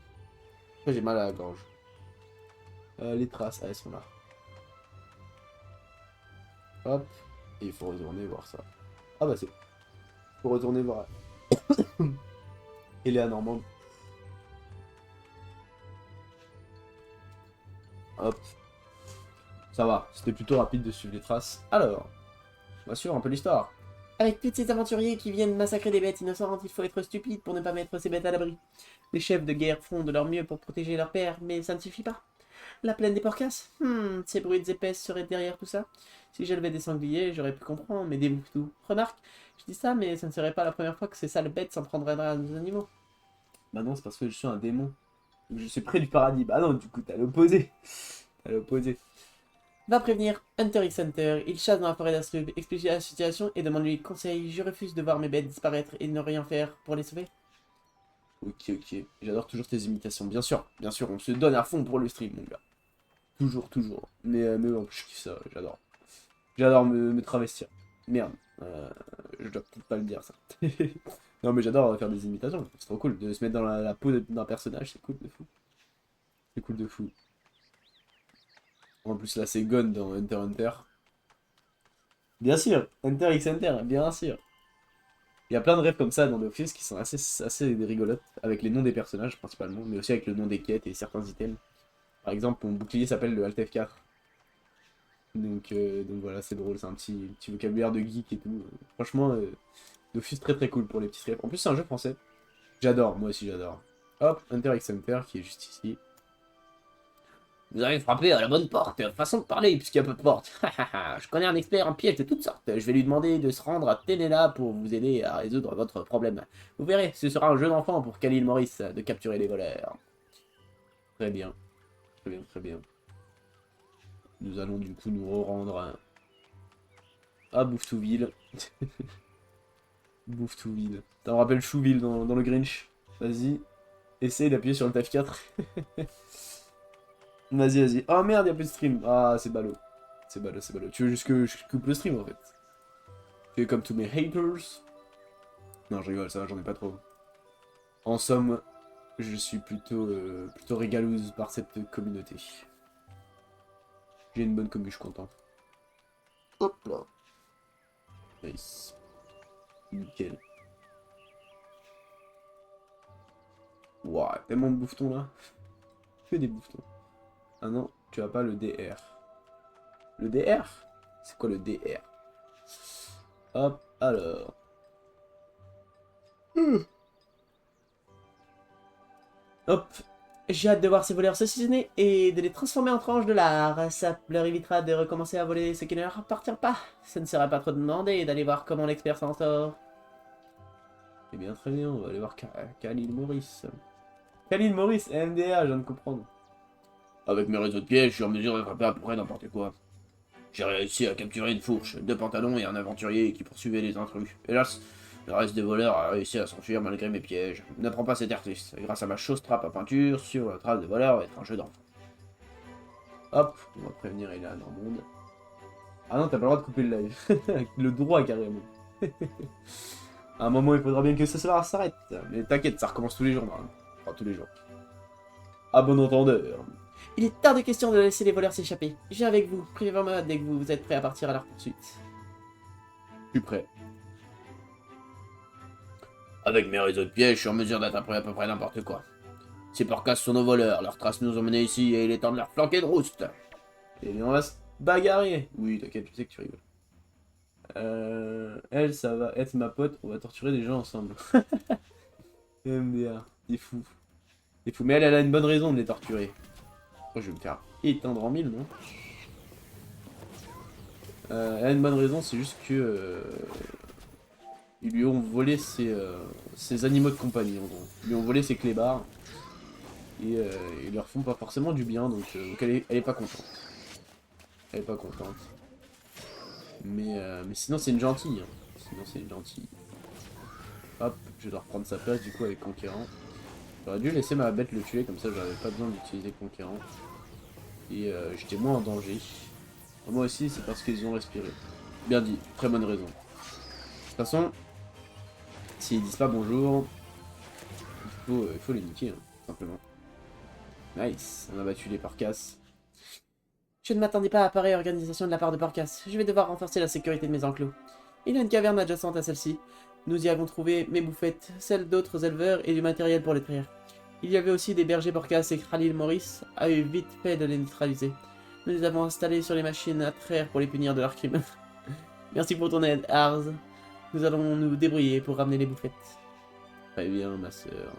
Après, j'ai mal à la gorge. Les traces, ah, elles sont là. Hop. Et il faut retourner voir ça. Ah bah c'est. Faut retourner voir. Eléa Normande. Hop. Ça va, c'était plutôt rapide de suivre les traces. Alors, on va suivre un peu l'histoire. Avec tous ces aventuriers qui viennent massacrer des bêtes innocentes, il faut être stupide pour ne pas mettre ces bêtes à l'abri. Les chefs de guerre font de leur mieux pour protéger leur père, mais ça ne suffit pas. La plaine des Porcasses. Ces brutes épaisses seraient derrière tout ça. Si j'élevais des sangliers, j'aurais pu comprendre, mais des moutous. Remarque, je dis ça, mais ça ne serait pas la première fois que ces sales bêtes s'en prendraient à nos animaux. Bah non, c'est parce que je suis un démon. Je suis près du paradis. Bah non, du coup, t'as l'opposé. T'as l'opposé. Va prévenir Hunter x Hunter. Il chasse dans la forêt d'Astrub. Explique la situation et demande-lui conseil. Je refuse de voir mes bêtes disparaître et de ne rien faire pour les sauver. Ok, ok. J'adore toujours tes imitations. Bien sûr, on se donne à fond pour le stream, mon gars. Toujours, toujours. Mais bon, je kiffe ça, j'adore. J'adore me travestir. Merde. Je dois peut-être pas le dire, ça. Non, mais j'adore faire des imitations. C'est trop cool. De se mettre dans la peau d'un personnage, c'est cool de fou. C'est cool de fou. En plus, là, c'est Gon dans Hunter x Hunter. Bien sûr, Hunter x Hunter, bien sûr. Il y a plein de rêves comme ça dans Dofus qui sont assez rigolotes, avec les noms des personnages principalement, mais aussi avec le nom des quêtes et certains items. Par exemple, mon bouclier s'appelle le Alt F4. Donc voilà, c'est drôle, c'est un petit vocabulaire de geek et tout. Franchement, Dofus très très cool pour les petits rêves. En plus, c'est un jeu français. J'adore, moi aussi j'adore. Hop, Hunter x Hunter qui est juste ici. Vous avez frappé à la bonne porte, façon de parler, puisqu'il n'y a pas de porte. Je connais un expert en pièges de toutes sortes. Je vais lui demander de se rendre à Tenela pour vous aider à résoudre votre problème. Vous verrez, ce sera un jeu d'enfant pour Khalil Morris de capturer les voleurs. Très bien, très bien, très bien. Nous allons du coup nous rendre à Bouftouville. Bouftouville. Ça me rappelle Chouville dans le Grinch. Vas-y, essaye d'appuyer sur le F4. Vas-y, vas-y. Oh merde, y'a plus de stream. Ah, c'est ballot. C'est ballot, c'est ballot. Tu veux juste que je coupe le stream en fait. Tu es comme tous mes haters. Non, je rigole, ça va, j'en ai pas trop. En somme, je suis plutôt régalouse par cette communauté. J'ai une bonne commu, je suis content. Hop là. Nice. Nickel. Ouah, tellement de bouffetons là. Que des bouffetons. Ah non, tu as pas le DR. Le DR? C'est quoi le DR? Hop, alors. Hop. J'ai hâte de voir ces voleurs s'assassiner et de les transformer en tranches de lard. Ça leur évitera de recommencer à voler ce qui ne leur appartient pas. Ça ne sera pas trop demandé d'aller voir comment l'expert s'en sort. Eh bien, très bien, on va aller voir Khalil Morris. Khalil Morris, MDA, je viens de comprendre. Avec mes réseaux de pièges, je suis en mesure de frapper à peu près n'importe quoi. J'ai réussi à capturer une fourche, deux pantalons et un aventurier qui poursuivait les intrus. Hélas, le reste des voleurs a réussi à s'enfuir malgré mes pièges. Ne prends pas cet artiste. Grâce à ma chausse trappe à peinture, sur la trace des voleurs va être un jeu d'enfant. Hop, on va prévenir Eléa Normande. Ah non, t'as pas le droit de couper le live. Le droit carrément. À un moment, il faudra bien que ça s'arrête. Mais t'inquiète, ça recommence tous les jours, normalement. Enfin, tous les jours. À bon entendeur. Il est hors de question de laisser les voleurs s'échapper. Je viens avec vous. Prévenez-moi dès que vous êtes prêt à partir à leur poursuite. Je suis prêt. Avec mes réseaux de pièges, je suis en mesure d'attraper à peu près n'importe quoi. Ces porcasses sont nos voleurs, leurs traces nous ont menés ici et il est temps de leur flanquer de rouste. Et bien on va se bagarrer. Oui, t'inquiète, je sais que tu rigoles. Elle, ça va être ma pote, on va torturer des gens ensemble. MDA, il est fou. Il est fou, mais elle a une bonne raison de les torturer. Moi, je vais me faire éteindre en mille, non? Elle a une bonne raison, c'est juste que... ils lui ont volé ses animaux de compagnie, en gros. Ils lui ont volé ses clébards. Et ils leur font pas forcément du bien, donc elle est pas contente. Elle est pas contente. Mais sinon, c'est une gentille. Hein. Sinon, c'est une gentille. Hop, je dois reprendre sa place, du coup, avec Conquérant. J'aurais dû laisser ma bête le tuer, comme ça, j'avais pas besoin d'utiliser Conquérant. Et j'étais moins en danger. Moi aussi, c'est parce qu'ils ont respiré. Bien dit, très bonne raison. De toute façon, s'ils disent pas bonjour, il faut les niquer, hein, simplement. Nice, on a battu les Porcas. Je ne m'attendais pas à pareille organisation de la part de Porcas. Je vais devoir renforcer la sécurité de mes enclos. Il y a une caverne adjacente à celle-ci. Nous y avons trouvé mes bouffettes, celles d'autres éleveurs et du matériel pour les traire. Il y avait aussi des bergers Porcas et Khalil Morris a eu vite fait de les neutraliser. Nous les avons installés sur les machines à traire pour les punir de leurs crimes. Merci pour ton aide, Ars. Nous allons nous débrouiller pour ramener les bouffettes. Très bien, ma sœur.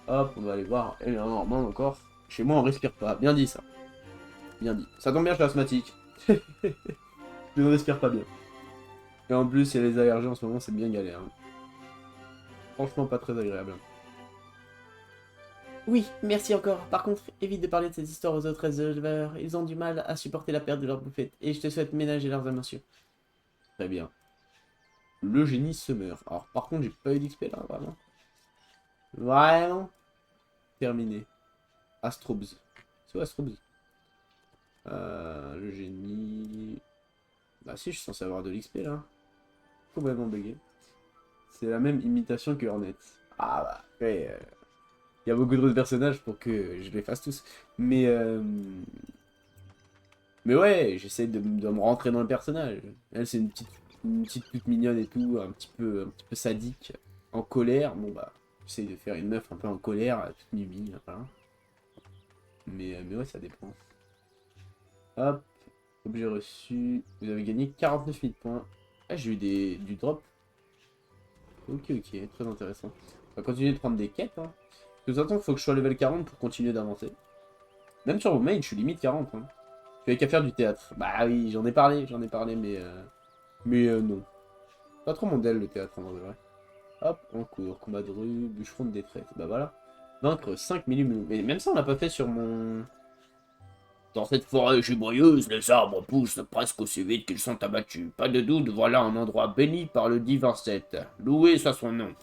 Hop, on va aller voir énormément encore. Chez moi, on respire pas. Bien dit, ça. Bien dit. Ça tombe bien, je suis asthmatique. Je ne respire pas bien. Et en plus, il y a les allergies en ce moment, c'est bien galère. Hein. Franchement, pas très agréable. Oui, merci encore. Par contre, évite de parler de cette histoire aux autres éleveurs. Ils ont du mal à supporter la perte de leurs bouffettes. Et je te souhaite ménager leurs émotions. Très bien. Le génie se meurt. Alors, par contre, j'ai pas eu d'XP là, vraiment. Vraiment. Terminé. Astrobes. C'est où Astrobes? Le génie... Bah si, je suis censé avoir de l'XP là. Complètement bugué. C'est la même imitation que Hornet. Ah bah, après... Il y a beaucoup de personnages pour que je les fasse tous. Mais ouais, j'essaie de me rentrer dans le personnage. Elle, c'est une petite toute mignonne et tout, un petit peu sadique, en colère. Bon bah, j'essaie de faire une meuf un peu en colère, toute mimi, voilà. Mais ouais, ça dépend. Hop, objet reçu. Vous avez gagné 49 000 points. Ah, j'ai eu du drop. Ok, ok, très intéressant. On va continuer de prendre des quêtes. Hein. De toute façon, il faut que je sois level 40 pour continuer d'avancer. Même sur vos mains, je suis limite 40. Hein. Tu n'avais qu'à faire du théâtre. Bah oui, j'en ai parlé, mais non. Pas trop mon le théâtre, en vrai. Hop, en cours, combat de rue, bûcheron de détresse. Bah voilà. Vaincre 5 mm. Mais même ça, on l'a pas fait sur mon... Dans cette forêt giboyeuse, les arbres poussent presque aussi vite qu'ils sont abattus. Pas de doute, voilà un endroit béni par le divin Seth. Loué soit son nom.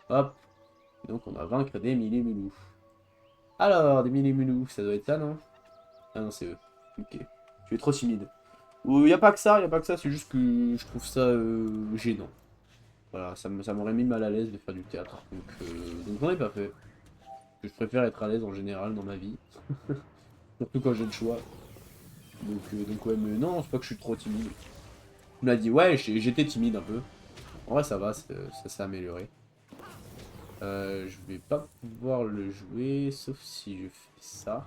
Hop. Et donc on va vaincre des millimulous. Alors, des millimulous, ça doit être ça, non? Ah non, c'est eux. Ok. Je suis trop timide. Il y a pas que ça, c'est juste que je trouve ça gênant. Voilà, ça m'aurait mis mal à l'aise de faire du théâtre. Donc j'en ai pas fait. Je préfère être à l'aise en général dans ma vie. Surtout quand j'ai le choix. Donc ouais, mais non, c'est pas que je suis trop timide. On m'a dit, ouais, j'étais timide un peu. En vrai, ça va, ça s'est amélioré. Je vais pas pouvoir le jouer, sauf si je fais ça.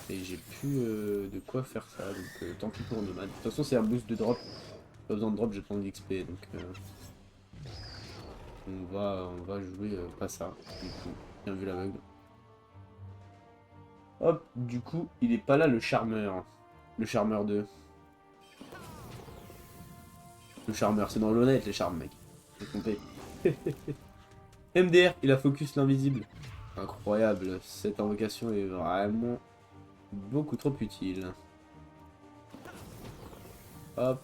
Et j'ai plus de quoi faire ça, donc tant pis pour Nomad. De toute façon, c'est un boost de drop. Pas besoin de drop, j'ai pas de d'XP, donc on va jouer pas ça, du coup. Bien vu l'aveugle. Hop, du coup, il est pas là le charmeur. Le charmeur 2. Le charmeur, c'est dans l'honnête les charmes, mec. J'ai compris. MDR, il a focus l'invisible. Incroyable, cette invocation est vraiment beaucoup trop utile. Hop.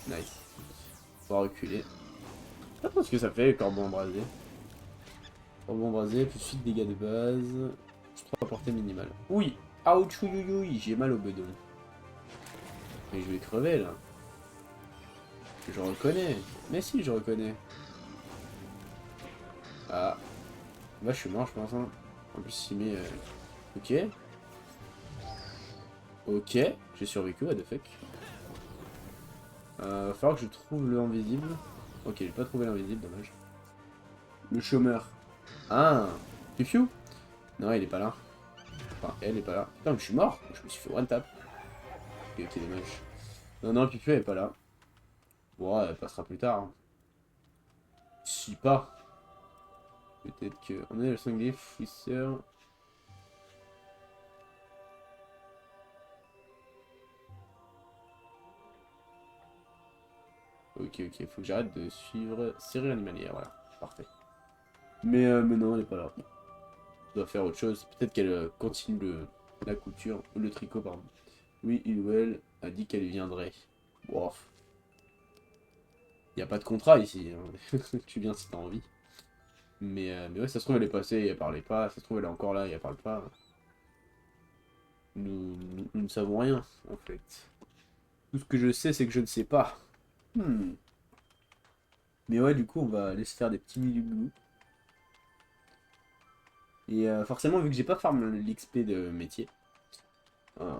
Nice. On va reculer. Pas trop ce que ça fait, corbeau embrasé. Corbeau embrasé, plus 8 dégâts de base. 3 portée minimale. Oui. Ouch, oui, oui, oui, j'ai mal au bedon. Mais je vais crever là. Je reconnais. Mais si, je reconnais. Ah. Là, je suis mort, je pense. Hein. En plus, il met... Ok. Ok. J'ai survécu, what the fuck. Va falloir que je trouve le invisible. Ok, j'ai pas trouvé l'invisible, dommage. Le chômeur. Ah. Piu. Non, il est pas là. Enfin, elle est pas là. Putain, mais je suis mort. Je me suis fait one tap. Ok, ok, dommage. Non, non, Piu, elle est pas là. Bon, elle passera plus tard. Hein. Si pas. Peut-être que... On est le sanglier fouisseur. Ok, ok, faut que j'arrête de suivre série animalière, voilà. Parfait. Mais non, elle est pas là. On doit faire autre chose. Peut-être qu'elle continue la couture, le tricot, pardon. Oui, il ou elle a dit qu'elle viendrait. Wow. Y a pas de contrat ici. Hein. Tu viens si t'as envie. Mais ouais, ça se trouve, elle est passée et elle parlait pas. Ça se trouve, elle est encore là et elle parle pas. Nous ne savons rien, en fait. Tout ce que je sais, c'est que je ne sais pas. Hmm. Mais ouais, du coup, on va aller se faire des petits milieux. Et forcément, vu que j'ai pas farm l'XP de métier, euh,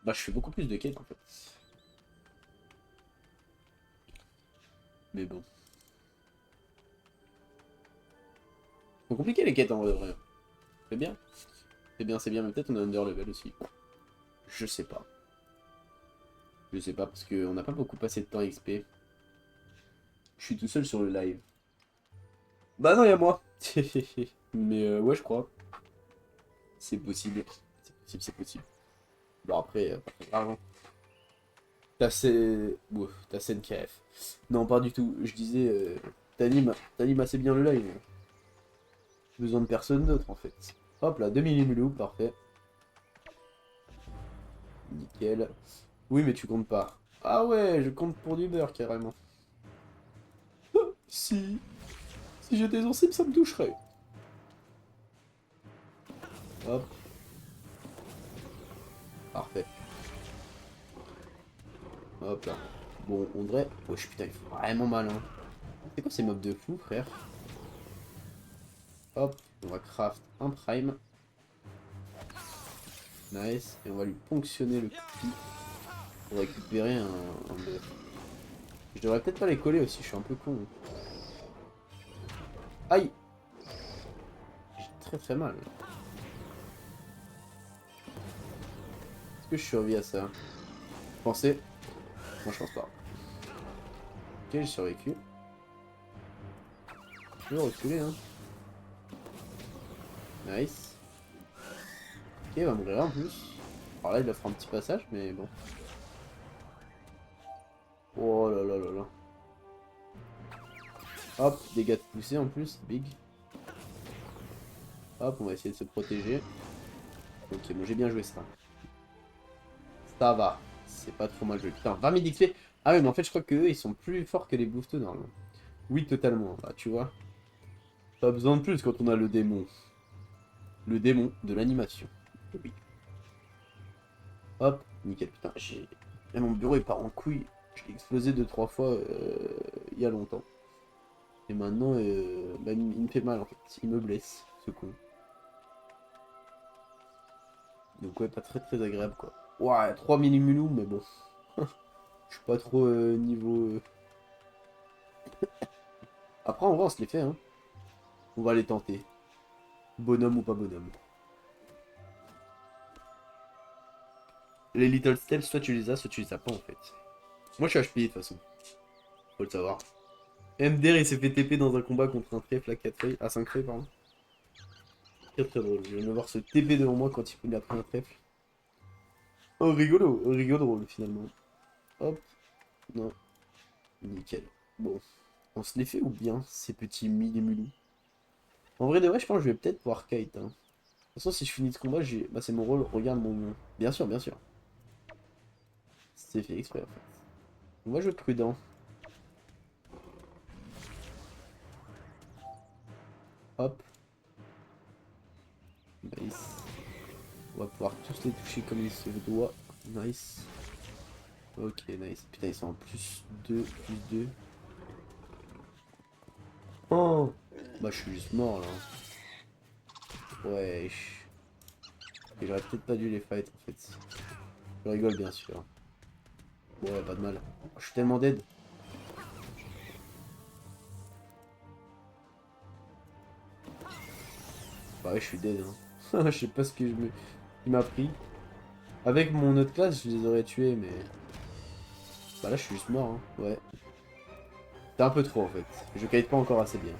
bah je fais beaucoup plus de quêtes en fait. Mais bon. C'est compliqué les quêtes en vrai de vrai. C'est bien. C'est bien, mais peut-être on est under level aussi. Je sais pas. Je sais pas parce qu'on n'a pas beaucoup passé de temps XP. Je suis tout seul sur le live. Bah non, il y a moi. Mais ouais, je crois. C'est possible. C'est possible, c'est possible. Bon après, pas très grave, hein. T'as CNKF. Non, pas du tout. Je disais, t'animes assez bien le live. Besoin de personne d'autre en fait. Hop là, 2 millimulous, parfait. Nickel. Oui, mais tu comptes pas. Ah ouais, je compte pour du beurre carrément. Si, si j'étais sensible, ça me toucherait. Hop, parfait. Hop là. Bon, on devrait... Wesh, putain, il faut vraiment mal, hein. C'est quoi ces mobs de fou, frère? Hop, on va craft un prime. Nice. Et on va lui ponctionner le cul pour récupérer un bœuf. Je devrais peut-être pas les coller aussi, je suis un peu con. Aïe! J'ai très très mal. Est-ce que je survis à ça? Pensez? Moi je pense pas. Ok, j'ai survécu. Je vais reculer, hein. Nice. Ok, il va mourir en plus. Alors là, il offre un petit passage, mais bon. Oh là là là là. Hop, dégâts de poussée en plus, big. Hop, on va essayer de se protéger. Ok, bon, j'ai bien joué ça. Ça va. C'est pas trop mal joué. Putain, 20 000 d'XP. Ah ouais, mais en fait, je crois que eux, ils sont plus forts que les boosters normalement. Oui, totalement. Bah, tu vois. Pas besoin de plus quand on a le démon. Le démon de l'animation. Oui. Hop, nickel. Putain, j'ai... Et mon bureau, il part en couille. Je l'ai explosé 2-3 fois il y a longtemps. Et maintenant, bah, il me fait mal en fait. Il me blesse, ce con. Donc ouais, pas très très agréable quoi. Ouais, 3 millimulous, mais bon. Je suis pas trop niveau... Après, en vrai, on se les fait, hein. On va les tenter. Bonhomme ou pas bonhomme. Les Little Steps, soit tu les as, soit tu les as pas en fait. Moi, je suis HP de toute façon. Faut le savoir. MDR, il s'est fait TP dans un combat contre un trèfle à 4 feuilles. À 5 feuilles, pardon. Très très drôle. Je viens de voir ce TP devant moi quand il a pris un trèfle. Oh, rigolo. Rigolo drôle finalement. Hop. Non. Nickel. Bon. On se les fait ou bien, ces petits millimulous? En vrai de vrai, je pense que je vais peut-être pouvoir kite. Hein. De toute façon, si je finis ce combat, bah, c'est mon rôle. Regarde mon... Bien sûr, bien sûr. C'est fait exprès en fait. On va jouer prudent. Hop. Nice. On va pouvoir tous les toucher comme il se doit. Nice. Ok, nice. Putain, ils sont en plus 2, plus 2. Oh! Bah, je suis juste mort là. Wesh. Et j'aurais peut-être pas dû les fight en fait. Je rigole bien sûr. Ouais, pas de mal. Je suis tellement dead. Bah ouais, je suis dead. Hein. Je sais pas ce que il m'a pris. Avec mon autre classe, je les aurais tués, mais... Bah là, je suis juste mort. Hein. Ouais. C'est un peu trop en fait. Je kite pas encore assez bien.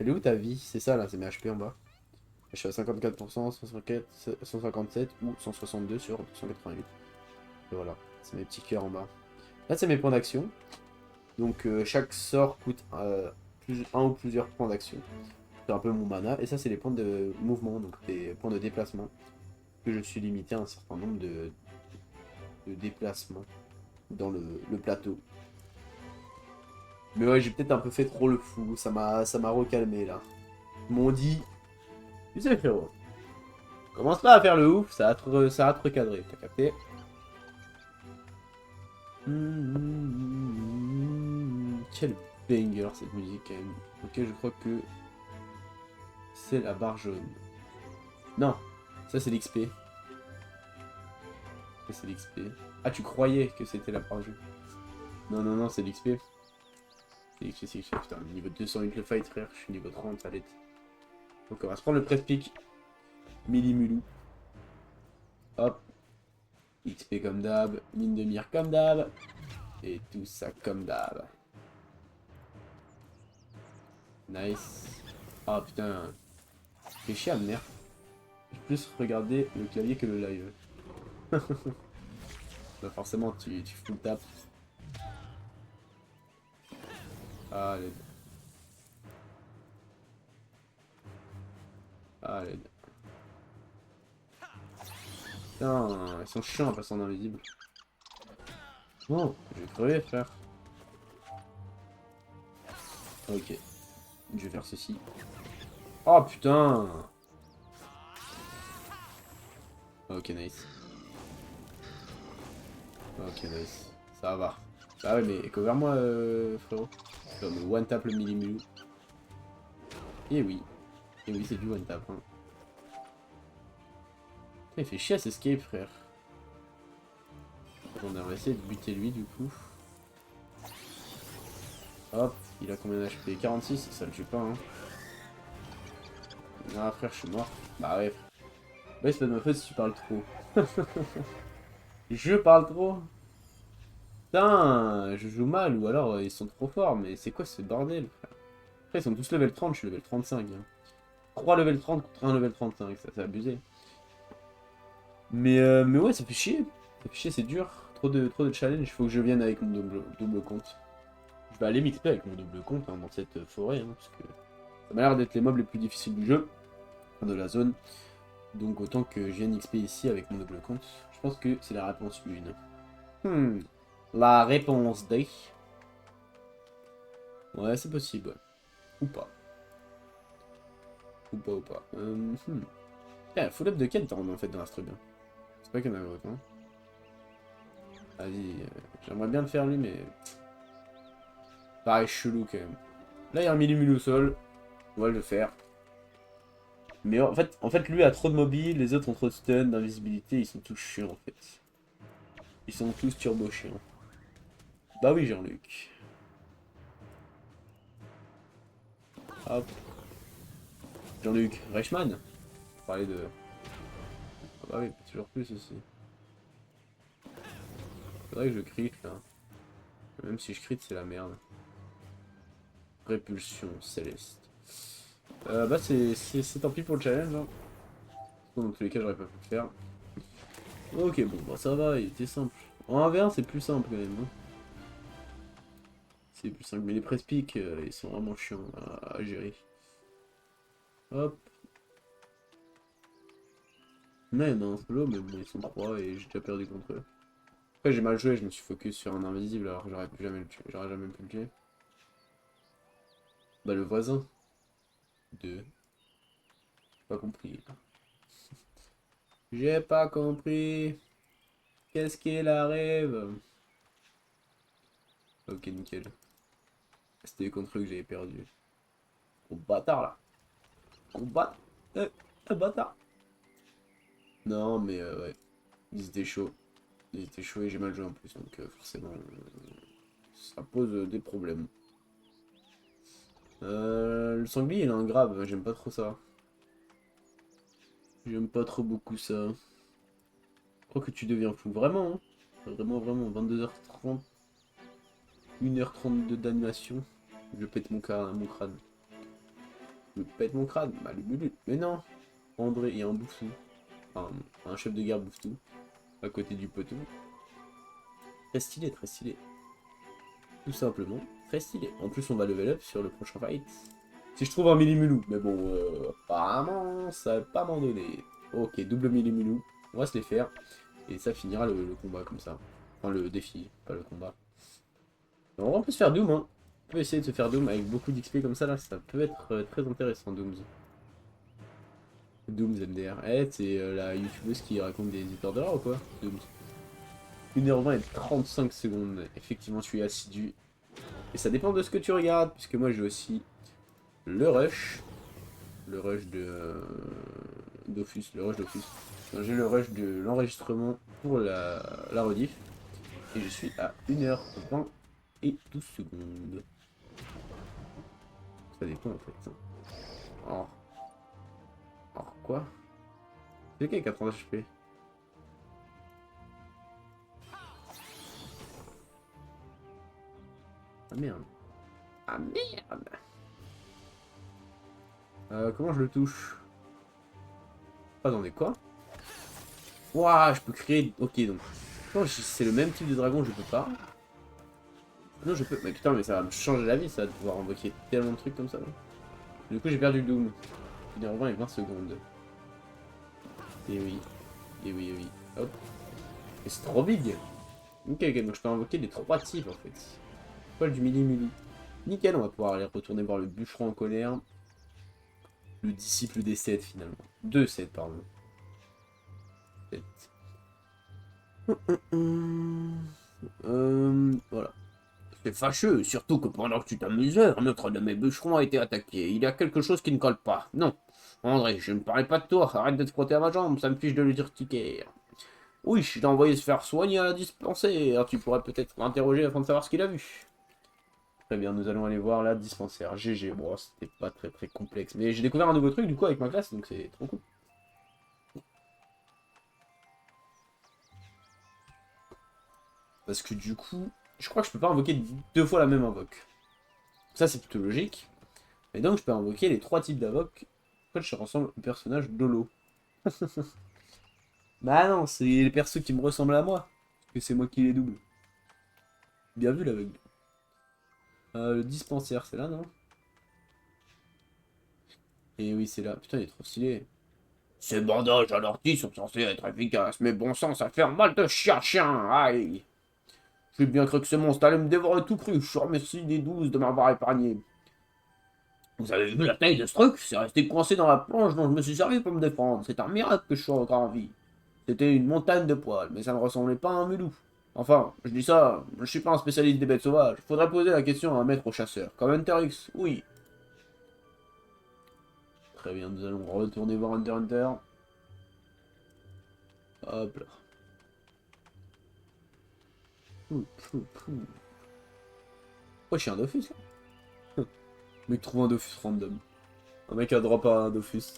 Elle est où ta vie? C'est ça là, c'est mes HP en bas. Je suis à 54%, 157 ou 162 sur 288. Et voilà, c'est mes petits cœurs en bas. Là, c'est mes points d'action. Donc, chaque sort coûte un ou plusieurs points d'action. C'est un peu mon mana. Et ça, c'est les points de mouvement, donc des points de déplacement. Que je suis limité à un certain nombre de déplacements dans le plateau. Mais ouais, j'ai peut-être un peu fait trop le fou. Ça m'a recalmé là. Ils m'ont dit, tu sais, frérot, Commence pas à faire le ouf, ça va te recadrer, t'as capté? Quel banger cette musique quand même. Ok, je crois que c'est la barre jaune. Non, ça c'est l'XP. Ça c'est l'XP. Ah, tu croyais que c'était la barre jaune. Non, non, non, c'est l'XP. C'est l'XP, c'est l'XP. Putain, niveau 208 le fight, frère. Je suis niveau 30, ça l'aide. Donc on va se prendre le press pick. Millimulou. Hop. XP comme d'hab. Mine de mire comme d'hab. Et tout ça comme d'hab. Nice. Ah putain. Fais chier à me nerf. J'ai plus regardé le clavier que le live. Bah forcément tu fous le tap. Ah l'aide. Ah l'aide. Putain, ils sont chiants à passer en invisible. Bon, je vais crever frère. Ok. Je vais faire ceci. Oh putain. Ok nice. Ok nice. Ça va. Ah ouais mais cover moi frérot. Je vais me one tap le millimulu. Et oui. Et oui c'est du one tap hein. Il fait chier à s'escape frère. Attendez, on va essayer de buter lui du coup. Hop, il a combien d'HP? 46, ça le tue pas hein. Non frère, je suis mort. Bah ouais. Bah c'est pas de ma faute si tu parles trop. Je parle trop. Putain, je joue mal ou alors ils sont trop forts, mais c'est quoi ce bordel frère? Après ils sont tous level 30, je suis level 35. Hein. 3 level 30 contre 1 level 35, ça c'est abusé. Mais ouais, ça fait chier. Ça fait chier, c'est dur. Trop de challenge, il faut que je vienne avec mon double compte. Je vais aller m'XP avec mon double compte hein, dans cette forêt, hein, parce que ça m'a l'air d'être les mobs les plus difficiles du jeu, de la zone. Donc autant que je vienne XP ici avec mon double compte. Je pense que c'est la réponse 1. La réponse D. Ouais, c'est possible. Ou pas. Ou pas, ou pas. Yeah, full up de quête en fait dans Astre bien. C'est pas qu'il y en a autant. Vas-y, j'aimerais bien le faire lui, mais... Pareil, chelou quand même. Là, il y a un millimule au sol. On va le faire. Mais en fait, lui a trop de mobile, les autres ont trop de stun, d'invisibilité, ils sont tous chiants en fait. Ils sont tous turbo chiants. Bah oui, Jean-Luc. Hop. Jean-Luc Reichmann. On parlait de... Ah bah oui, toujours plus aussi. Faudrait que je crit là. Même si je crit, c'est la merde. Répulsion céleste. Bah c'est tant pis pour le challenge. Hein. Dans tous les cas, j'aurais pas pu le faire. Ok, bon, bah ça va, il était simple. En 1v1, c'est plus simple quand même. Hein. C'est plus simple, mais les press pick, ils sont vraiment chiants à gérer. Hop. Même, hein, solo, mais bon, ils sont 3 et j'ai déjà perdu contre eux. Après, j'ai mal joué, je me suis focus sur un invisible alors que j'aurais jamais pu le tuer. Bah, le voisin. 2. Pas compris. J'ai pas compris. Qu'est-ce qu'il arrive? Ok, nickel. C'était contre eux que j'avais perdu. Gros bâtard là. Gros bâtard. Bâtard. Non, mais ouais. Ils étaient chauds. Ils étaient chauds et j'ai mal joué en plus, donc forcément, ça pose des problèmes. Le sanglier, il a un grave, j'aime pas trop ça. J'aime pas trop beaucoup ça. Je crois que tu deviens fou, vraiment, hein. Vraiment, vraiment, 22h30, 1h32 d'animation. Je pète mon crâne. Je pète mon crâne, bah le bullet. Mais non, André, il y a un bouffon. Enfin, un chef de guerre bouffe tout. À côté du poteau. Très stylé, très stylé. Tout simplement, très stylé. En plus, on va level up sur le prochain fight. Si je trouve un millimulou, mais bon, apparemment, ça va pas m'en donner. Ok, double millimulou. On va se les faire. Et ça finira le combat comme ça. Enfin, le défi, pas le combat. Alors, on peut se faire Doom, hein. On peut essayer de se faire Doom avec beaucoup d'XP comme ça, là. Ça peut être très intéressant, Dooms. Dooms MDR. Eh, c'est la youtubeuse qui raconte des histoires d'horreur ou quoi? Dooms. 1h20 et 35 secondes. Effectivement, je suis assidu. Et ça dépend de ce que tu regardes, puisque moi j'ai aussi le rush. Le rush de Dofus. Le rush Dofus. J'ai le rush de l'enregistrement pour la rediff. Et je suis à 1h20 et 12 secondes. Ça dépend en fait. Alors, quoi? C'est qui a 30 HP? Ah merde. Ah merde. Comment je le touche? Attendez, quoi? Ouah, je peux créer... Ok, donc... c'est le même type de dragon, je peux pas. Non, je peux... Mais putain, mais ça va me changer la vie, ça, de pouvoir invoquer tellement de trucs comme ça. Du coup, j'ai perdu le Doom. 1h20 et 20 secondes. Et oui. Et oui, et oui. Hop. Et c'est trop big. Ok, ok, donc je peux invoquer les 3 types, en fait. Poil du mili-mili. Nickel, on va pouvoir aller retourner voir le bûcheron en colère. Le disciple des 7, finalement. 2 7, pardon. 7. Voilà. C'est fâcheux, surtout que pendant que tu t'amusais, notre de mes bûcherons a été attaqué. Il y a quelque chose qui ne colle pas. Non. André, je ne parlais pas de toi. Arrête de te frotter à ma jambe, ça me fiche de l'urticaire. Oui, je t'ai envoyé se faire soigner à la dispensaire. Tu pourrais peut-être l'interroger afin de savoir ce qu'il a vu. Très bien, nous allons aller voir la dispensaire. GG, bon, c'était pas très complexe. Mais j'ai découvert un nouveau truc du coup avec ma classe, donc c'est trop cool. Parce que du coup, je crois que je peux pas invoquer 2 fois la même invoque. Ça c'est plutôt logique. Et donc je peux invoquer les 3 types d'invoques. En fait, je ressemble au personnage d'Holo. Bah non, c'est les persos qui me ressemblent à moi. Parce que c'est moi qui les double. Bien vu l'aveugle. Le dispensaire, c'est là, non? Et oui, c'est là. Putain, il est trop stylé. Ces bandages à l'ortie sont censés être efficaces, mais bon sang, ça fait un mal de chien, aïe. J'ai bien cru que ce monstre allait me dévorer tout cru. Je remercie les 12 de m'avoir épargné. Vous avez vu la taille de ce truc? C'est resté coincé dans la planche dont je me suis servi pour me défendre. C'est un miracle que je sois encore en vie. C'était une montagne de poils, mais ça ne ressemblait pas à un mulou. Enfin, je dis ça, je suis pas un spécialiste des bêtes sauvages. Faudrait poser la question à un maître chasseur. Comme Hunter-X, oui. Très bien, nous allons retourner voir Hunter x Hunter. Hop là. Oh, je suis un Dofus là. Mec trouve un Dofus random. Un mec a drop à un Dofus.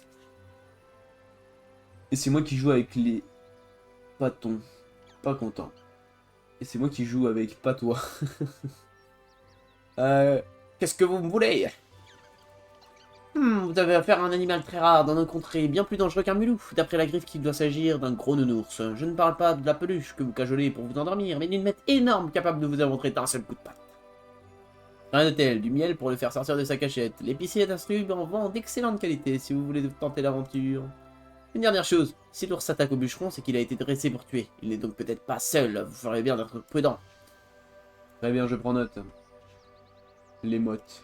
Et c'est moi qui joue avec les patons. Pas content. Et c'est moi qui joue avec Patois. Qu'est-ce que vous me voulez? Vous avez affaire à un animal très rare dans nos contrées, bien plus dangereux qu'un mulou. D'après la griffe, qu'il doit s'agir d'un gros nounours. Je ne parle pas de la peluche que vous cajolez pour vous endormir, mais d'une bête énorme capable de vous aventrer d'un seul coup de patte. Rien de tel, du miel pour le faire sortir de sa cachette. L'épicier d'Astrub en vend d'excellente qualité si vous voulez tenter l'aventure. Une dernière chose, si l'ours s'attaque au bûcheron, c'est qu'il a été dressé pour tuer. Il n'est donc peut-être pas seul, vous ferez bien d'être prudent. Très bien, je prends note. L'émote.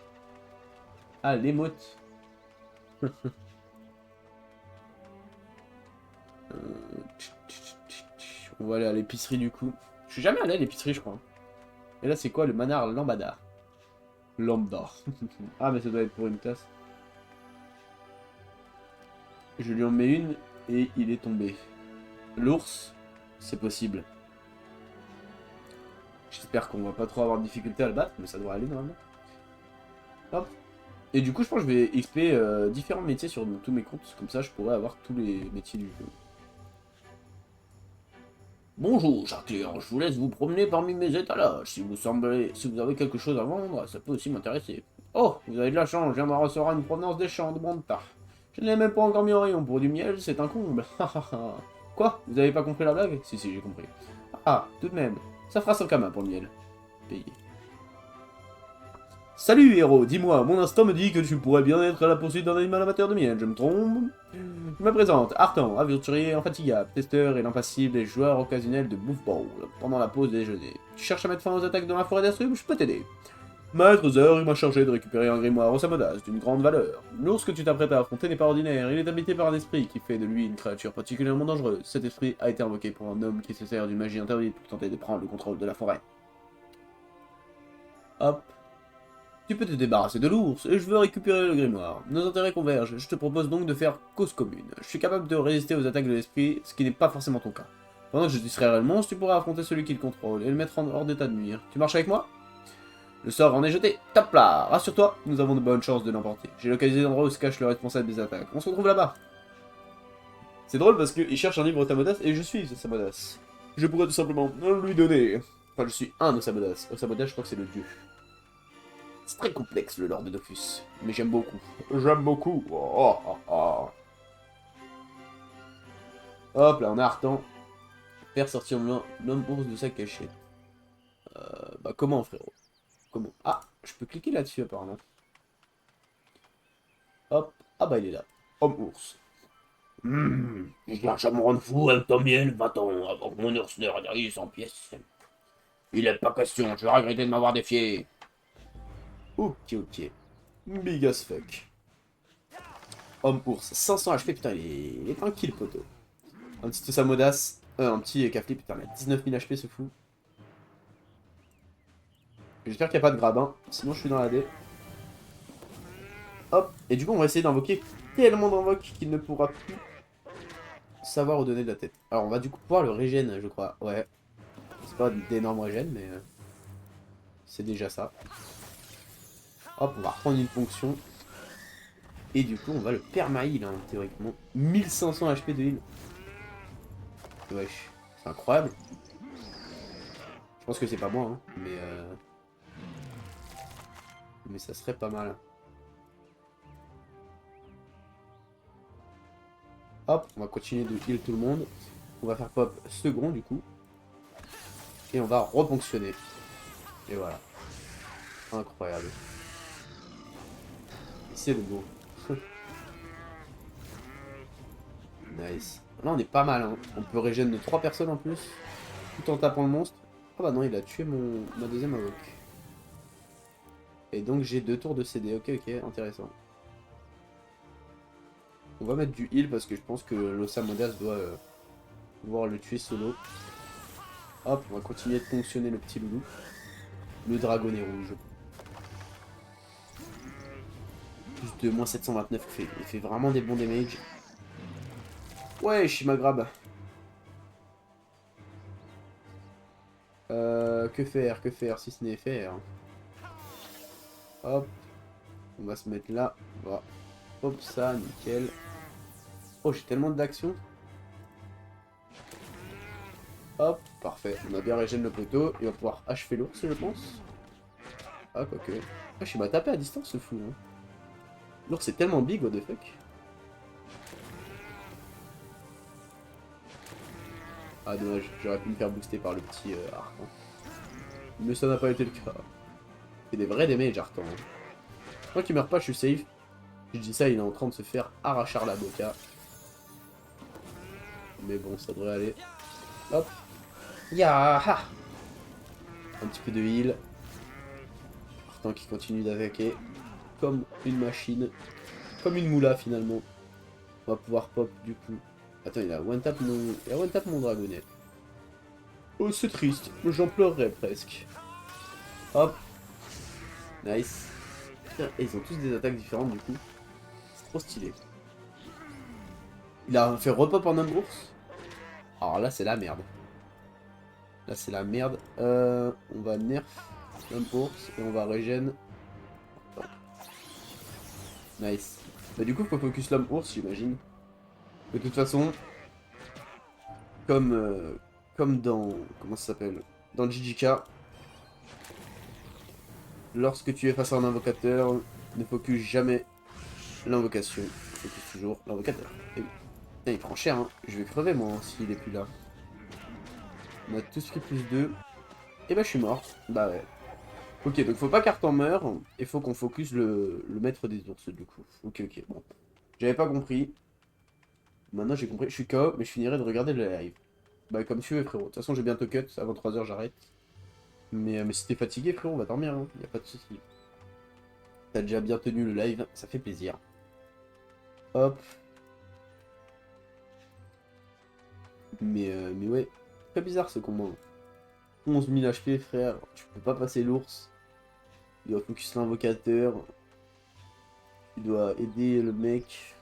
Ah, l'émote. On va aller à l'épicerie du coup. Je suis jamais allé à l'épicerie, je crois. Et là, c'est quoi le manard lambada? Lambda. Ah, mais ça doit être pour une tasse. Je lui en mets une et il est tombé. L'ours, c'est possible. J'espère qu'on va pas trop avoir de difficulté à le battre, mais ça devrait aller normalement. Hop. Et du coup, je pense que je vais XP différents métiers sur tous mes comptes. Comme ça, je pourrais avoir tous les métiers du jeu. Bonjour, cher client. Je vous laisse vous promener parmi mes étalages. Si vous avez quelque chose à vendre, ça peut aussi m'intéresser. Oh, vous avez de la chance. Je viens de recevoir une provenance des champs de Branta. Je ne l'ai même pas encore mis en rayon. Pour du miel, c'est un comble. Quoi? Vous avez pas compris la blague? Si, j'ai compris. Ah, tout de même. Ça fera 100 kamas pour le miel. Payé. Salut héros, dis-moi, mon instinct me dit que tu pourrais bien être à la poursuite d'un animal amateur de miel, je me trompe? Je me présente, Artan, aventurier infatigable, testeur et l'impassible et joueur occasionnel de Bouffe Bowl, pendant la pause déjeuner. Tu cherches à mettre fin aux attaques dans la forêt d'Astrub? Je peux t'aider. Maître Zer, il m'a chargé de récupérer un grimoire au Samadas d'une grande valeur. L'ours que tu t'apprêtes à affronter n'est pas ordinaire, il est habité par un esprit qui fait de lui une créature particulièrement dangereuse. Cet esprit a été invoqué pour un homme qui se sert d'une magie interdite pour tenter de prendre le contrôle de la forêt. Hop. Tu peux te débarrasser de l'ours, et je veux récupérer le grimoire. Nos intérêts convergent, je te propose donc de faire cause commune. Je suis capable de résister aux attaques de l'esprit, ce qui n'est pas forcément ton cas. Pendant que je distrairai le monstre, tu pourras affronter celui qui le contrôle, et le mettre hors d'état de nuire. Tu marches avec moi? Le sort en est jeté. Top là. Rassure-toi, nous avons de bonnes chances de l'emporter. J'ai localisé l'endroit où se cache le responsable des attaques. On se retrouve là-bas. C'est drôle parce qu'il cherche un livre Osamodas et je suis Osamodas. Je pourrais tout simplement lui donner. Enfin, je suis un Osamodas. Osamodas, je crois que c'est le dieu. C'est très complexe le lore de Dofus. Mais j'aime beaucoup. J'aime beaucoup. Oh, oh, oh. Hop là, on a Artan. Faire sortir l'homme ours de sa cachette. Bah comment frérot? Comment? Ah, je peux cliquer là-dessus apparemment. Hop. Ah bah il est là. Homme ours. Je cherche à me rendre fou avec ton miel, va-t'en, avant que mon ours ne réalise en pièces. Il est pas question, je vais regretter de m'avoir défié. Ok, ok. Big as fuck. Homme ours, 500 HP, putain, il est tranquille, poteau. Un petit Osamodas, un petit Cafli, putain, il a 19 000 HP, ce fou. J'espère qu'il n'y a pas de grabin, sinon je suis dans la D. Hop, et du coup, on va essayer d'invoquer tellement d'invoques qu'il ne pourra plus savoir où donner de la tête. Alors, on va du coup pouvoir le régène, je crois. Ouais. C'est pas d'énormes régènes, mais c'est déjà ça. Hop, on va reprendre une fonction. Et du coup, on va le perma-heal, hein, théoriquement. 1500 HP de heal. Wesh, c'est incroyable. Je pense que c'est pas moi, hein, mais ça serait pas mal. Hop, on va continuer de heal tout le monde. On va faire pop second, du coup. Et on va reponctionner. Et voilà. Incroyable. C'est le beau. Nice. Là, on est pas mal, hein. On peut régénérer de 3 personnes en plus. Tout en tapant le monstre. Ah bah non, il a tué ma deuxième invoque. Et donc j'ai 2 tours de CD. Ok, ok, intéressant. On va mettre du heal parce que je pense que l'Osamodas doit pouvoir le tuer solo. Hop, on va continuer de fonctionner le petit loulou. Le dragonnet rouge. Plus de moins 729, il fait vraiment des bons damage. Ouais, Shimagrab. Que faire si ce n'est faire. Hop, on va se mettre là. Voilà. Hop, ça, nickel. Oh, j'ai tellement d'actions. Hop, parfait. On a bien régéné le poteau. Il va pouvoir achever l'ours, je pense. Ah, quoique. Ah, je m'a tapé à distance, ce fou. Hein. L'ours est tellement big, what the fuck. Ah, dommage. J'aurais pu me faire booster par le petit Arcan. Mais ça n'a pas été le cas. C'est des vrais damage, Arcan. Hein. Moi qui meurs pas, je suis safe. Je dis ça, il est en train de se faire arracher la boca. Mais bon, ça devrait aller. Hop. Yaha. Un petit peu de heal. Arcan qui continue d'attaquer. Comme une machine. Comme une moula finalement. On va pouvoir pop du coup. Attends, il a one tap mon dragonnet. Oh, c'est triste. J'en pleurerais presque. Hop. Nice. Putain, et ils ont tous des attaques différentes du coup. C'est trop stylé. Il a fait repop en homme ours. Alors là, c'est la merde. Là, c'est la merde. On va nerf homme ours et on va régène. Nice. Bah du coup, faut focus l'homme ours, j'imagine. De toute façon, comme dans... Comment ça s'appelle? Dans JJK, lorsque tu es face à un invocateur, ne focus jamais l'invocation. Focus toujours l'invocateur. Et oui. Putain, il prend cher, hein. Je vais crever, moi, hein, s'il est plus là. On a tous pris plus 2. Et bah, je suis mort. Bah ouais. Ok, donc faut pas qu'Artan meure. Et faut qu'on focus le maître des ours, du coup. Ok, ok, bon. J'avais pas compris. Maintenant, j'ai compris. Je suis KO, mais je finirai de regarder le live. Bah, comme tu veux, frérot. De toute façon, j'ai bientôt cut. À 23 h j'arrête. Mais si t'es fatigué, frérot, on va dormir, hein. Y a pas de souci. T'as déjà bien tenu le live, ça fait plaisir. Hop. Mais ouais, très bizarre ce combat. 11 000 HP, frère. Tu peux pas passer l'ours. Il doit focus l'invocateur. Tu dois aider le mec.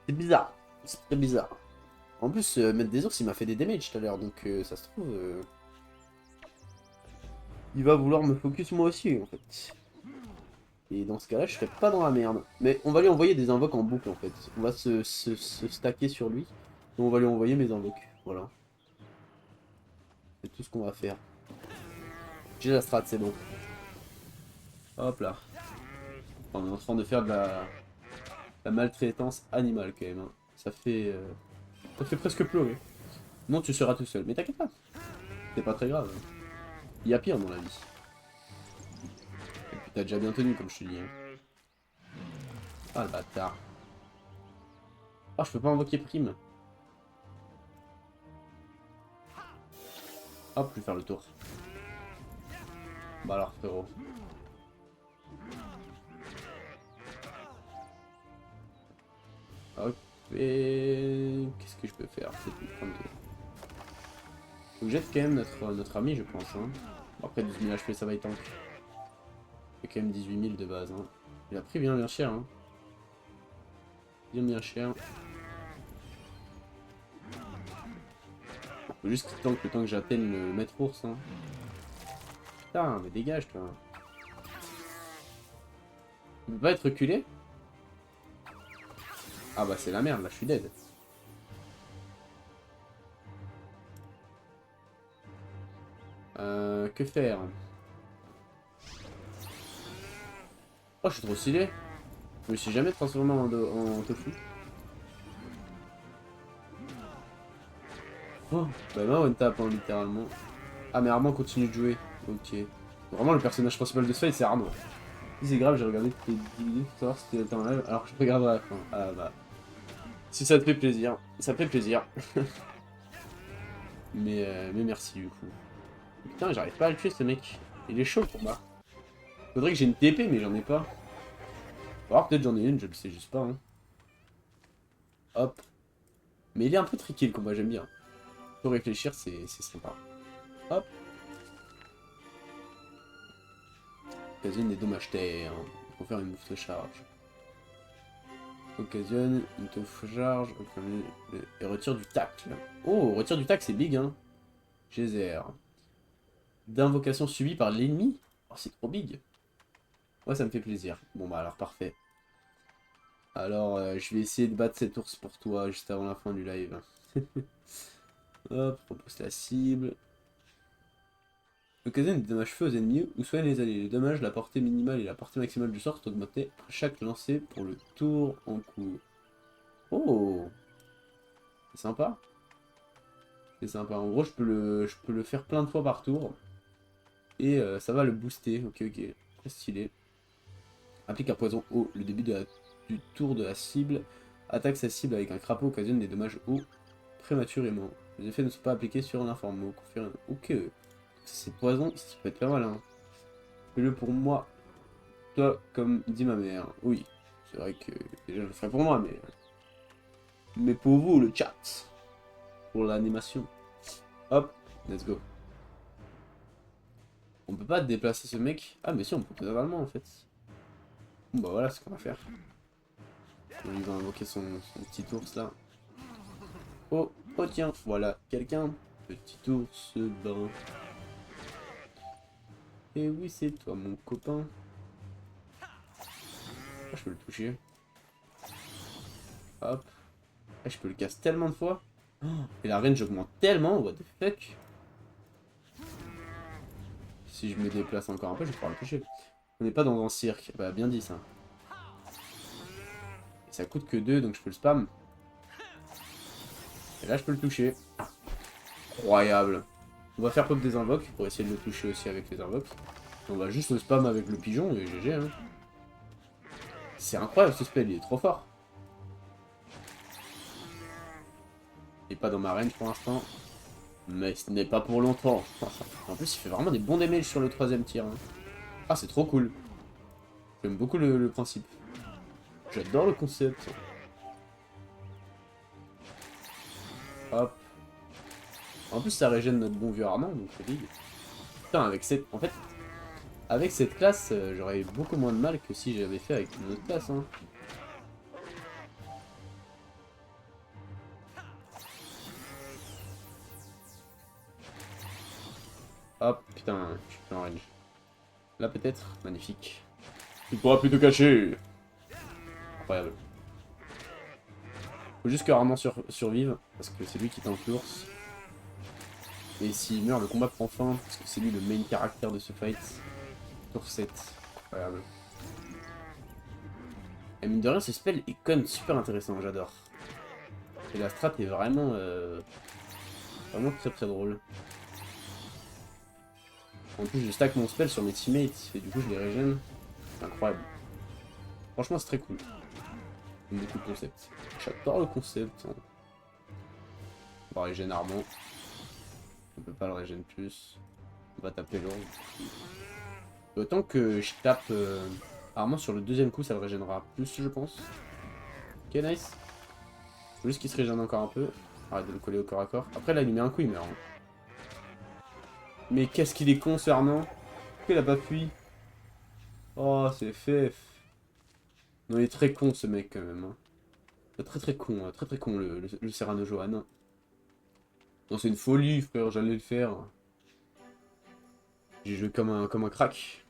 C'est bizarre. C'est très bizarre. En plus, mettre des ours, il m'a fait des damages tout à l'heure. Donc ça se trouve... il va vouloir me focus moi aussi, en fait. Et dans ce cas-là, je serais pas dans la merde. Mais on va lui envoyer des invoques en boucle, en fait. On va se stacker sur lui. Et on va lui envoyer mes invoques. Voilà. C'est tout ce qu'on va faire. J'ai la strat, c'est bon. Hop là. On est en train de faire de la maltraitance animale, quand même. Hein. Ça fait presque pleurer. Non, tu seras tout seul. Mais t'inquiète pas. C'est pas très grave. Il y a pire dans la vie. Et puis t'as déjà bien tenu, comme je te dis. Hein. Ah, le bâtard. Ah, je peux pas invoquer prime. Hop, je vais faire le tour. Bah alors, frérot. Ok. Qu'est-ce que je peux faire? C'est tout. 32. Faut que j'aide quand même notre ami, je pense. Hein. Bon, après, 12 000 HP, ça va être tank. Il fait quand même 18 000 de base. Hein. Il a pris bien cher. Hein. Bien cher. Faut juste qu'il tank le temps que j'atteigne le maître ours. Hein. Putain, mais dégage, toi. Il peut pas être reculé? Ah bah c'est la merde, là, je suis dead. Que faire? Oh, je suis trop stylé. Je me suis jamais transformé en tofu. Oh, bah non, one tap, hein, littéralement. Ah, mais Armand continue de jouer. Ok. Vraiment, le personnage principal de ce fight, c'est Arnaud. Si c'est grave, j'ai regardé toutes les vidéos pour savoir si c'était en live, alors je regarderai à la fin. Ah bah. Si ça te fait plaisir, ça fait plaisir. Mais merci du coup. Putain, j'arrive pas à le tuer ce mec. Il est chaud le combat. Faudrait que j'ai une TP, mais j'en ai pas. Alors peut-être j'en ai une, je le sais juste pas. Hein. Hop. Mais il est un peu tricky le combat, j'aime bien. Faut réfléchir, c'est sympa. Hop. Occasionne des dommages terre. Pour faire une move de charge. Occasionne une tough charge. Et retire du tac. Oh, retire du tac, c'est big, hein. Geyser. D'invocation subie par l'ennemi. Oh, c'est trop big. Ouais, ça me fait plaisir. Bon, bah alors, parfait. Alors, je vais essayer de battre cet ours pour toi, juste avant la fin du live. Hop, repousse la cible. Occasionne des dommages feu aux ennemis ou soigne les alliés. Les dommages, la portée minimale et la portée maximale du sort sont augmentés après chaque lancé pour le tour en cours. Oh, c'est sympa. C'est sympa. En gros, je peux le faire plein de fois par tour. Et ça va le booster. Ok, ok. Très stylé. Applique un poison haut. Le début du tour de la cible. Attaque sa cible avec un crapaud, occasionne des dommages hauts prématurément. Les effets ne sont pas appliqués sur un informe. Ok. C'est poison, ça peut être pas mal. Hein. Fais-le pour moi. Toi, comme dit ma mère. Oui. C'est vrai que déjà je le ferai pour moi, mais pour vous, le chat. Pour l'animation. Hop, let's go. On peut pas déplacer ce mec. Ah, mais si, on peut totalement en fait. Bon, bah voilà ce qu'on va faire. Il va invoquer son petit ours là. Oh, oh tiens, voilà, quelqu'un. Petit ours brun. Et oui, c'est toi, mon copain. Ah, je peux le toucher. Hop. Ah, je peux le casser tellement de fois. Oh, et la range augmente tellement, what the fuck. Si je me déplace encore un peu, je vais pouvoir le toucher. On n'est pas dans un cirque. Bah, bien dit ça. Et ça coûte que 2, donc je peux le spam. Et là, je peux le toucher. Incroyable. On va faire pop des invoques pour essayer de le toucher aussi avec les invoques. On va juste le spam avec le pigeon et GG. Hein. C'est incroyable ce spell, il est trop fort. Il est pas dans ma range pour l'instant. Mais ce n'est pas pour longtemps. En plus, il fait vraiment des bons damages sur le troisième tir. Hein. Ah, c'est trop cool. J'aime beaucoup le principe. J'adore le concept. Hop. En plus, ça régène notre bon vieux Armand, donc c'est big. Putain, avec cette... En fait, avec cette classe, j'aurais eu beaucoup moins de mal que si j'avais fait avec une autre classe. Hein. Hop, putain, je suis plus en range. Là, peut-être. Magnifique. Tu pourras plus te cacher. Incroyable. Faut juste que Armand survive, parce que c'est lui qui tank l'ours. Et s'il meurt, le combat prend fin, parce que c'est lui le main caractère de ce fight. Tour 7. Incroyable. Et mine de rien, ce spell est quand même super intéressant, j'adore. Et la strat est vraiment, vraiment très très drôle. En plus, je stack mon spell sur mes teammates, et du coup, je les régène. C'est incroyable. Franchement, c'est très cool. J'aime beaucoup le concept. J'adore le concept. Hein. On va régène Armand. On peut pas le régène plus. On va taper l'ordre. Autant que je tape Armand sur le deuxième coup, ça le régénera plus, je pense. Ok, nice. Faut juste qu'il se régène encore un peu. Arrête de le coller au corps à corps. Après, là, il met un coup, il meurt. Hein. Mais qu'est-ce qu'il est con, ce Armand. Pourquoi il a pas fui? Oh, c'est FF. Non, il est très con, ce mec, quand même. Hein. Très très con, très très con, le Serrano Johan. Non, c'est une folie, frère, j'allais le faire. J'ai joué comme un crack.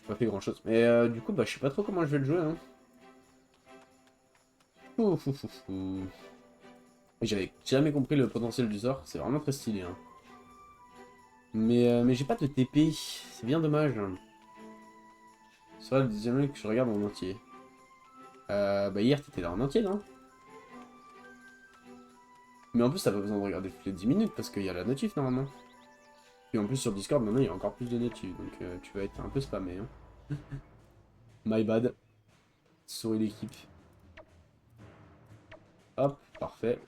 J'ai pas fait grand chose. Mais du coup, bah, je sais pas trop comment je vais le jouer. Hein. Ouf, ouf, ouf, ouf. J'avais jamais compris le potentiel du sort, c'est vraiment très stylé. Hein. Mais j'ai pas de TP, c'est bien dommage. Hein. C'est vrai, le deuxième lieu que je regarde en entier. Bah hier t'étais là en entier, non? Mais en plus t'as pas besoin de regarder toutes les 10 minutes parce qu'il y a la notif normalement. Et en plus sur Discord maintenant il y a encore plus de notifs, donc tu vas être un peu spammé. Hein. My bad. Souris l'équipe. Hop, parfait.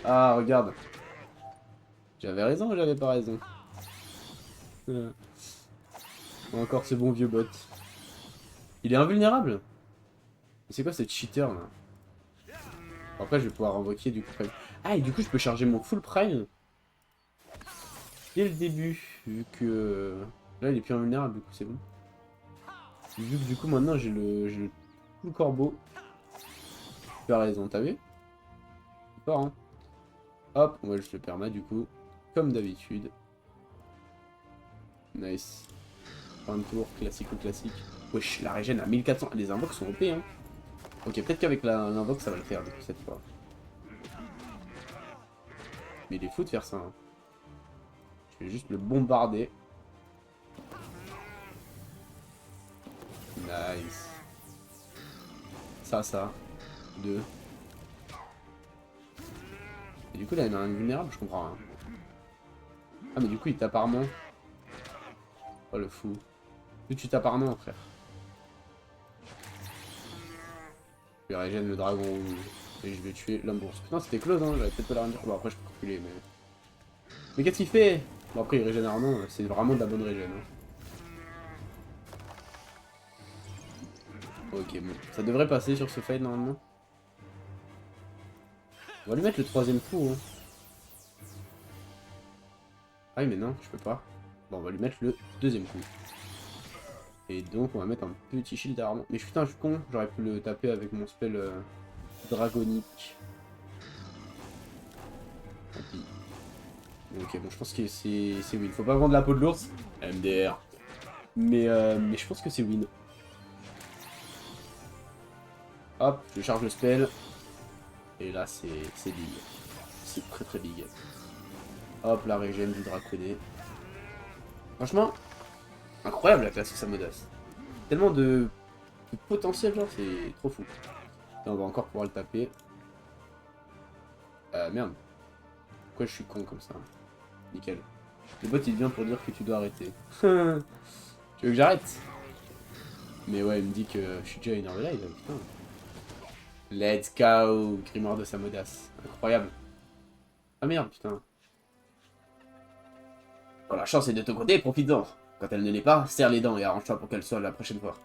Ah, regarde. J'avais raison ou j'avais pas raison? Encore ce bon vieux bot. Il est invulnérable. C'est quoi cette cheater là? Après je vais pouvoir invoquer du coup prime. Ah et du coup je peux charger mon full prime dès le début. Vu que là il est plus invulnérable du coup c'est bon. Vu que du coup maintenant j'ai le full corbeau. Tu as raison, t'as vu? Fort hein. Hop, on va juste le perma du coup. Comme d'habitude. Nice. Fin de tour, classique ou classique. Wesh, la régène à 1400. Les invoques sont OP hein. Ok, peut-être qu'avec l'invoque ça va le faire du coup cette fois. Mais il est fou de faire ça. Hein. Je vais juste le bombarder. Nice. Ça. 2. Et du coup là il a un vulnérable, je comprends rien. Ah mais du coup il tape Armand. Oh le fou. Vu que tu tapes Armand frère. Je vais régène le dragon rouge. Et je vais tuer l'homme bourse. Putain c'était close hein, j'avais peut-être pas la dire. Bon après je peux reculer mais... Mais qu'est-ce qu'il fait? Bon après il régène Armand, c'est vraiment de la bonne régène. Hein. Ok bon. Ça devrait passer sur ce fight normalement. On va lui mettre le troisième coup hein. Ah oui mais non, je peux pas. Bon on va lui mettre le deuxième coup. Et donc on va mettre un petit shield d'armement. Mais putain je suis con, j'aurais pu le taper avec mon spell dragonique. Tant pis. Ok bon je pense que c'est win. Faut pas vendre la peau de l'ours. MDR. Mais je pense que c'est win. Hop, je charge le spell. Et là c'est big. C'est très très big. Hop, la régène du draconné. Franchement, incroyable la classe Samodas. Tellement de potentiel, genre, c'est trop fou. Et on va encore pouvoir le taper. Merde. Pourquoi je suis con comme ça? Nickel. Le bot il vient pour dire que tu dois arrêter. Tu veux que j'arrête? Mais ouais, il me dit que je suis déjà à 1 heure de live, putain. Let's go, Grimoire de Samodas. Incroyable. Ah merde, putain. Quand la chance est de ton côté, profite-en. Quand elle ne l'est pas, serre les dents et arrange-toi pour qu'elle soit la prochaine fois.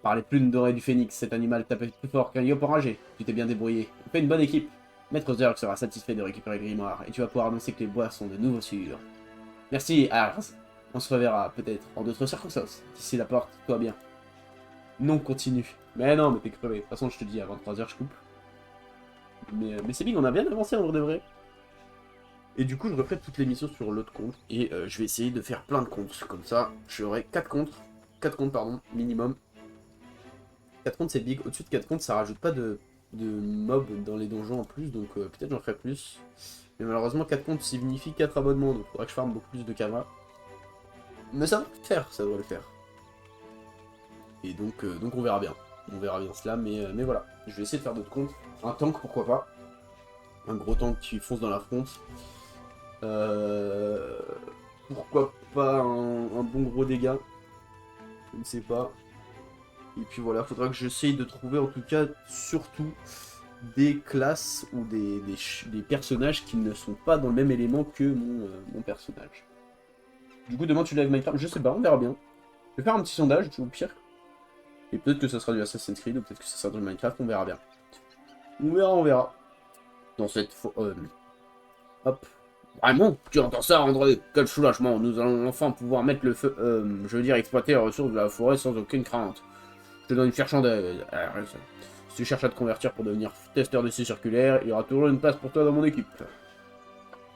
Par les plumes dorées du phénix, cet animal tapait plus fort qu'un yop enragé. Tu t'es bien débrouillé. On fait une bonne équipe. Maître Zerg sera satisfait de récupérer le grimoire, et tu vas pouvoir annoncer que les bois sont de nouveau sûrs. Merci, Ars. On se reverra, peut-être, en d'autres circonstances. D'ici la porte, toi bien. Non, continue. Mais non, mais t'es crevé. De toute façon, je te dis, avant 3 heures, je coupe. Mais c'est bien, on a bien avancé en vrai de vrai. Et du coup, je referai toutes les missions sur l'autre compte. Et je vais essayer de faire plein de comptes. Comme ça, j'aurai 4 comptes. 4 comptes, pardon, minimum. 4 comptes, c'est big. Au-dessus de 4 comptes, ça rajoute pas de mobs dans les donjons en plus. Donc peut-être j'en ferai plus. Mais malheureusement, 4 comptes signifie 4 abonnements. Donc il faudra que je farme beaucoup plus de camas. Mais ça devrait le faire, ça devrait le faire. Et donc on verra bien. On verra bien cela. Mais voilà, je vais essayer de faire d'autres comptes. Un tank, pourquoi pas. Un gros tank qui fonce dans la fronte. Pourquoi pas un bon gros dégât. Je ne sais pas. Et puis voilà, faudra que j'essaye de trouver en tout cas surtout des classes ou des personnages qui ne sont pas dans le même élément que mon personnage. Du coup, demain tu live Minecraft, je sais pas, on verra bien. Je vais faire un petit sondage, au pire. Et peut-être que ça sera du Assassin's Creed, ou peut-être que ça sera du Minecraft, on verra bien. On verra, on verra. Dans cette... hop. Vraiment, tu entends ça, André? Quel soulagement, nous allons enfin pouvoir mettre le feu... je veux dire exploiter les ressources de la forêt sans aucune crainte. Je te donne une fière chandelle. Si tu cherches à te convertir pour devenir testeur d'essais circulaires, il y aura toujours une place pour toi dans mon équipe.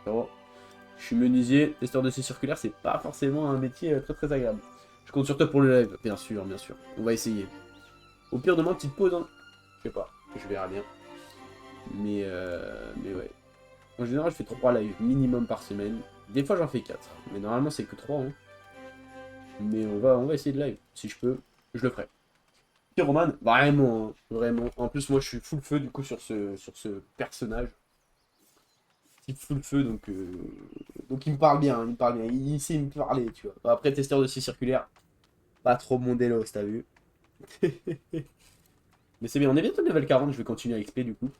Alors, je suis menuisier, testeur d'essais circulaires, c'est pas forcément un métier très très agréable. Je compte sur toi pour le live, bien sûr, bien sûr. On va essayer. Au pire, demain, petite pause, hein. Je sais pas, je verrai bien. Mais ouais. En général, je fais 3 lives minimum par semaine. Des fois, j'en fais 4. Mais normalement, c'est que 3. Hein. Mais on va essayer de live. Si je peux, je le ferai. Roman, vraiment, hein, vraiment. En plus, moi, je suis full feu, du coup, sur ce personnage. Type full feu, donc il me parle bien, il me parle bien. Il sait me parler, tu vois. Bon, après, testeur de scie circulaire, pas trop mon délos, t'as vu. Mais c'est bien, on est bientôt level 40, je vais continuer à XP, du coup.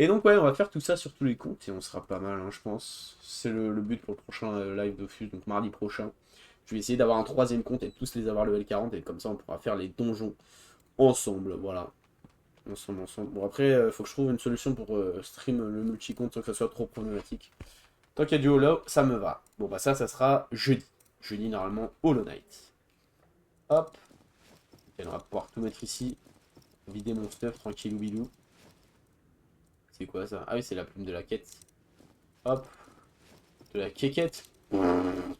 Et donc, ouais, on va faire tout ça sur tous les comptes, et on sera pas mal, hein, je pense. C'est le but pour le prochain live d'Ofus, donc mardi prochain. Je vais essayer d'avoir un 3ème compte et de tous les avoir level 40, et comme ça, on pourra faire les donjons ensemble, voilà. Ensemble. Bon, après, faut que je trouve une solution pour stream le multi-compte sans que ça soit trop problématique. Tant qu'il y a du Hollow, ça me va. Bon, bah ça sera jeudi. Jeudi, normalement, Hollow Knight. Hop. Et on va pouvoir tout mettre ici. Vider mon stuff, tranquillou bilou. C'est quoi ça? Ah oui, c'est la plume de la quête. Hop. De la quéquette.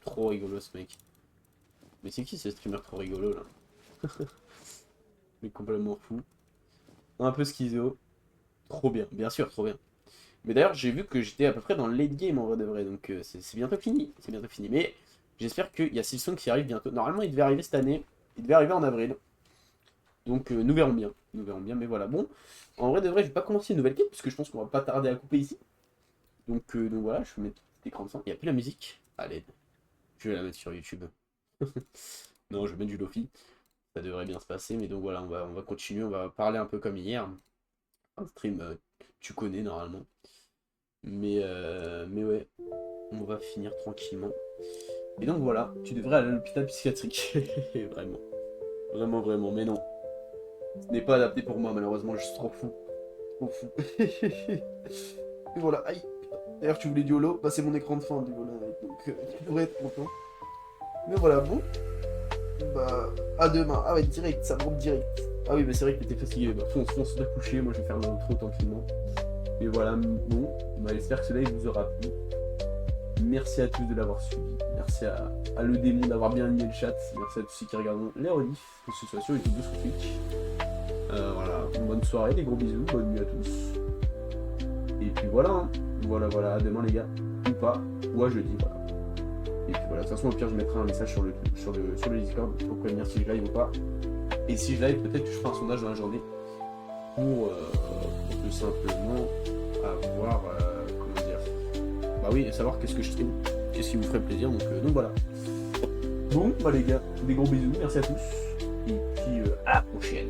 Trop rigolo ce mec. Mais c'est qui ce streamer trop rigolo là? Il est complètement fou. Un peu schizo. Trop bien, bien sûr, trop bien. Mais d'ailleurs, j'ai vu que j'étais à peu près dans le late game en vrai de vrai, donc c'est bientôt fini. C'est bientôt fini. Mais j'espère qu'il y a Silksong qui arrive bientôt. Normalement, il devait arriver cette année. Il devait arriver en avril. Donc nous verrons bien. Nous verrons bien, mais voilà. Bon, en vrai de vrai, je vais pas commencer une nouvelle quête, parce que je pense qu'on va pas tarder à couper ici. Donc voilà, je vais mettre l'écran de fin. Il n'y a plus la musique. Allez, je vais la mettre sur YouTube. Non, je vais mettre du Lofi. Ça devrait bien se passer, mais donc voilà, on va continuer, on va parler un peu comme hier. Un stream, tu connais normalement. Mais ouais, on va finir tranquillement. Et donc voilà, tu devrais aller à l'hôpital psychiatrique. Vraiment. Vraiment, vraiment, mais non. Ce n'est pas adapté pour moi, malheureusement, je suis trop fou. Trop fou. Et voilà, aïe. D'ailleurs, tu voulais du holo, bah c'est mon écran de fin du holo, donc tu devrais être content. Mais voilà, bon. Bah, à demain. Ah ouais, direct, ça monte direct. Ah oui, mais c'est vrai que t'étais fatigué. Bah, fonce te coucher, moi je vais faire l'intro tranquillement. Et voilà, bon, bah, j'espère que ce live vous aura plu. Merci à tous de l'avoir suivi. Merci à le démon d'avoir bien animé le chat. Merci à tous ceux qui regardent les rediffs, que ce soit sur YouTube ou sur Twitch. Voilà, bonne soirée, des gros bisous, bonne nuit à tous. Et puis voilà, hein. Voilà, à demain les gars. Ou pas, ou à jeudi, voilà. Et puis voilà, de toute façon au pire je mettrai un message sur le Discord pour prévenir si je live ou pas. Et si je live, peut-être que je ferai un sondage dans la journée pour tout simplement avoir, comment dire, bah oui, savoir qu'est-ce que je stream, qu'est-ce qui vous ferait plaisir, donc voilà. Bon, bah les gars, des gros bisous, merci à tous. Et puis À la prochaine.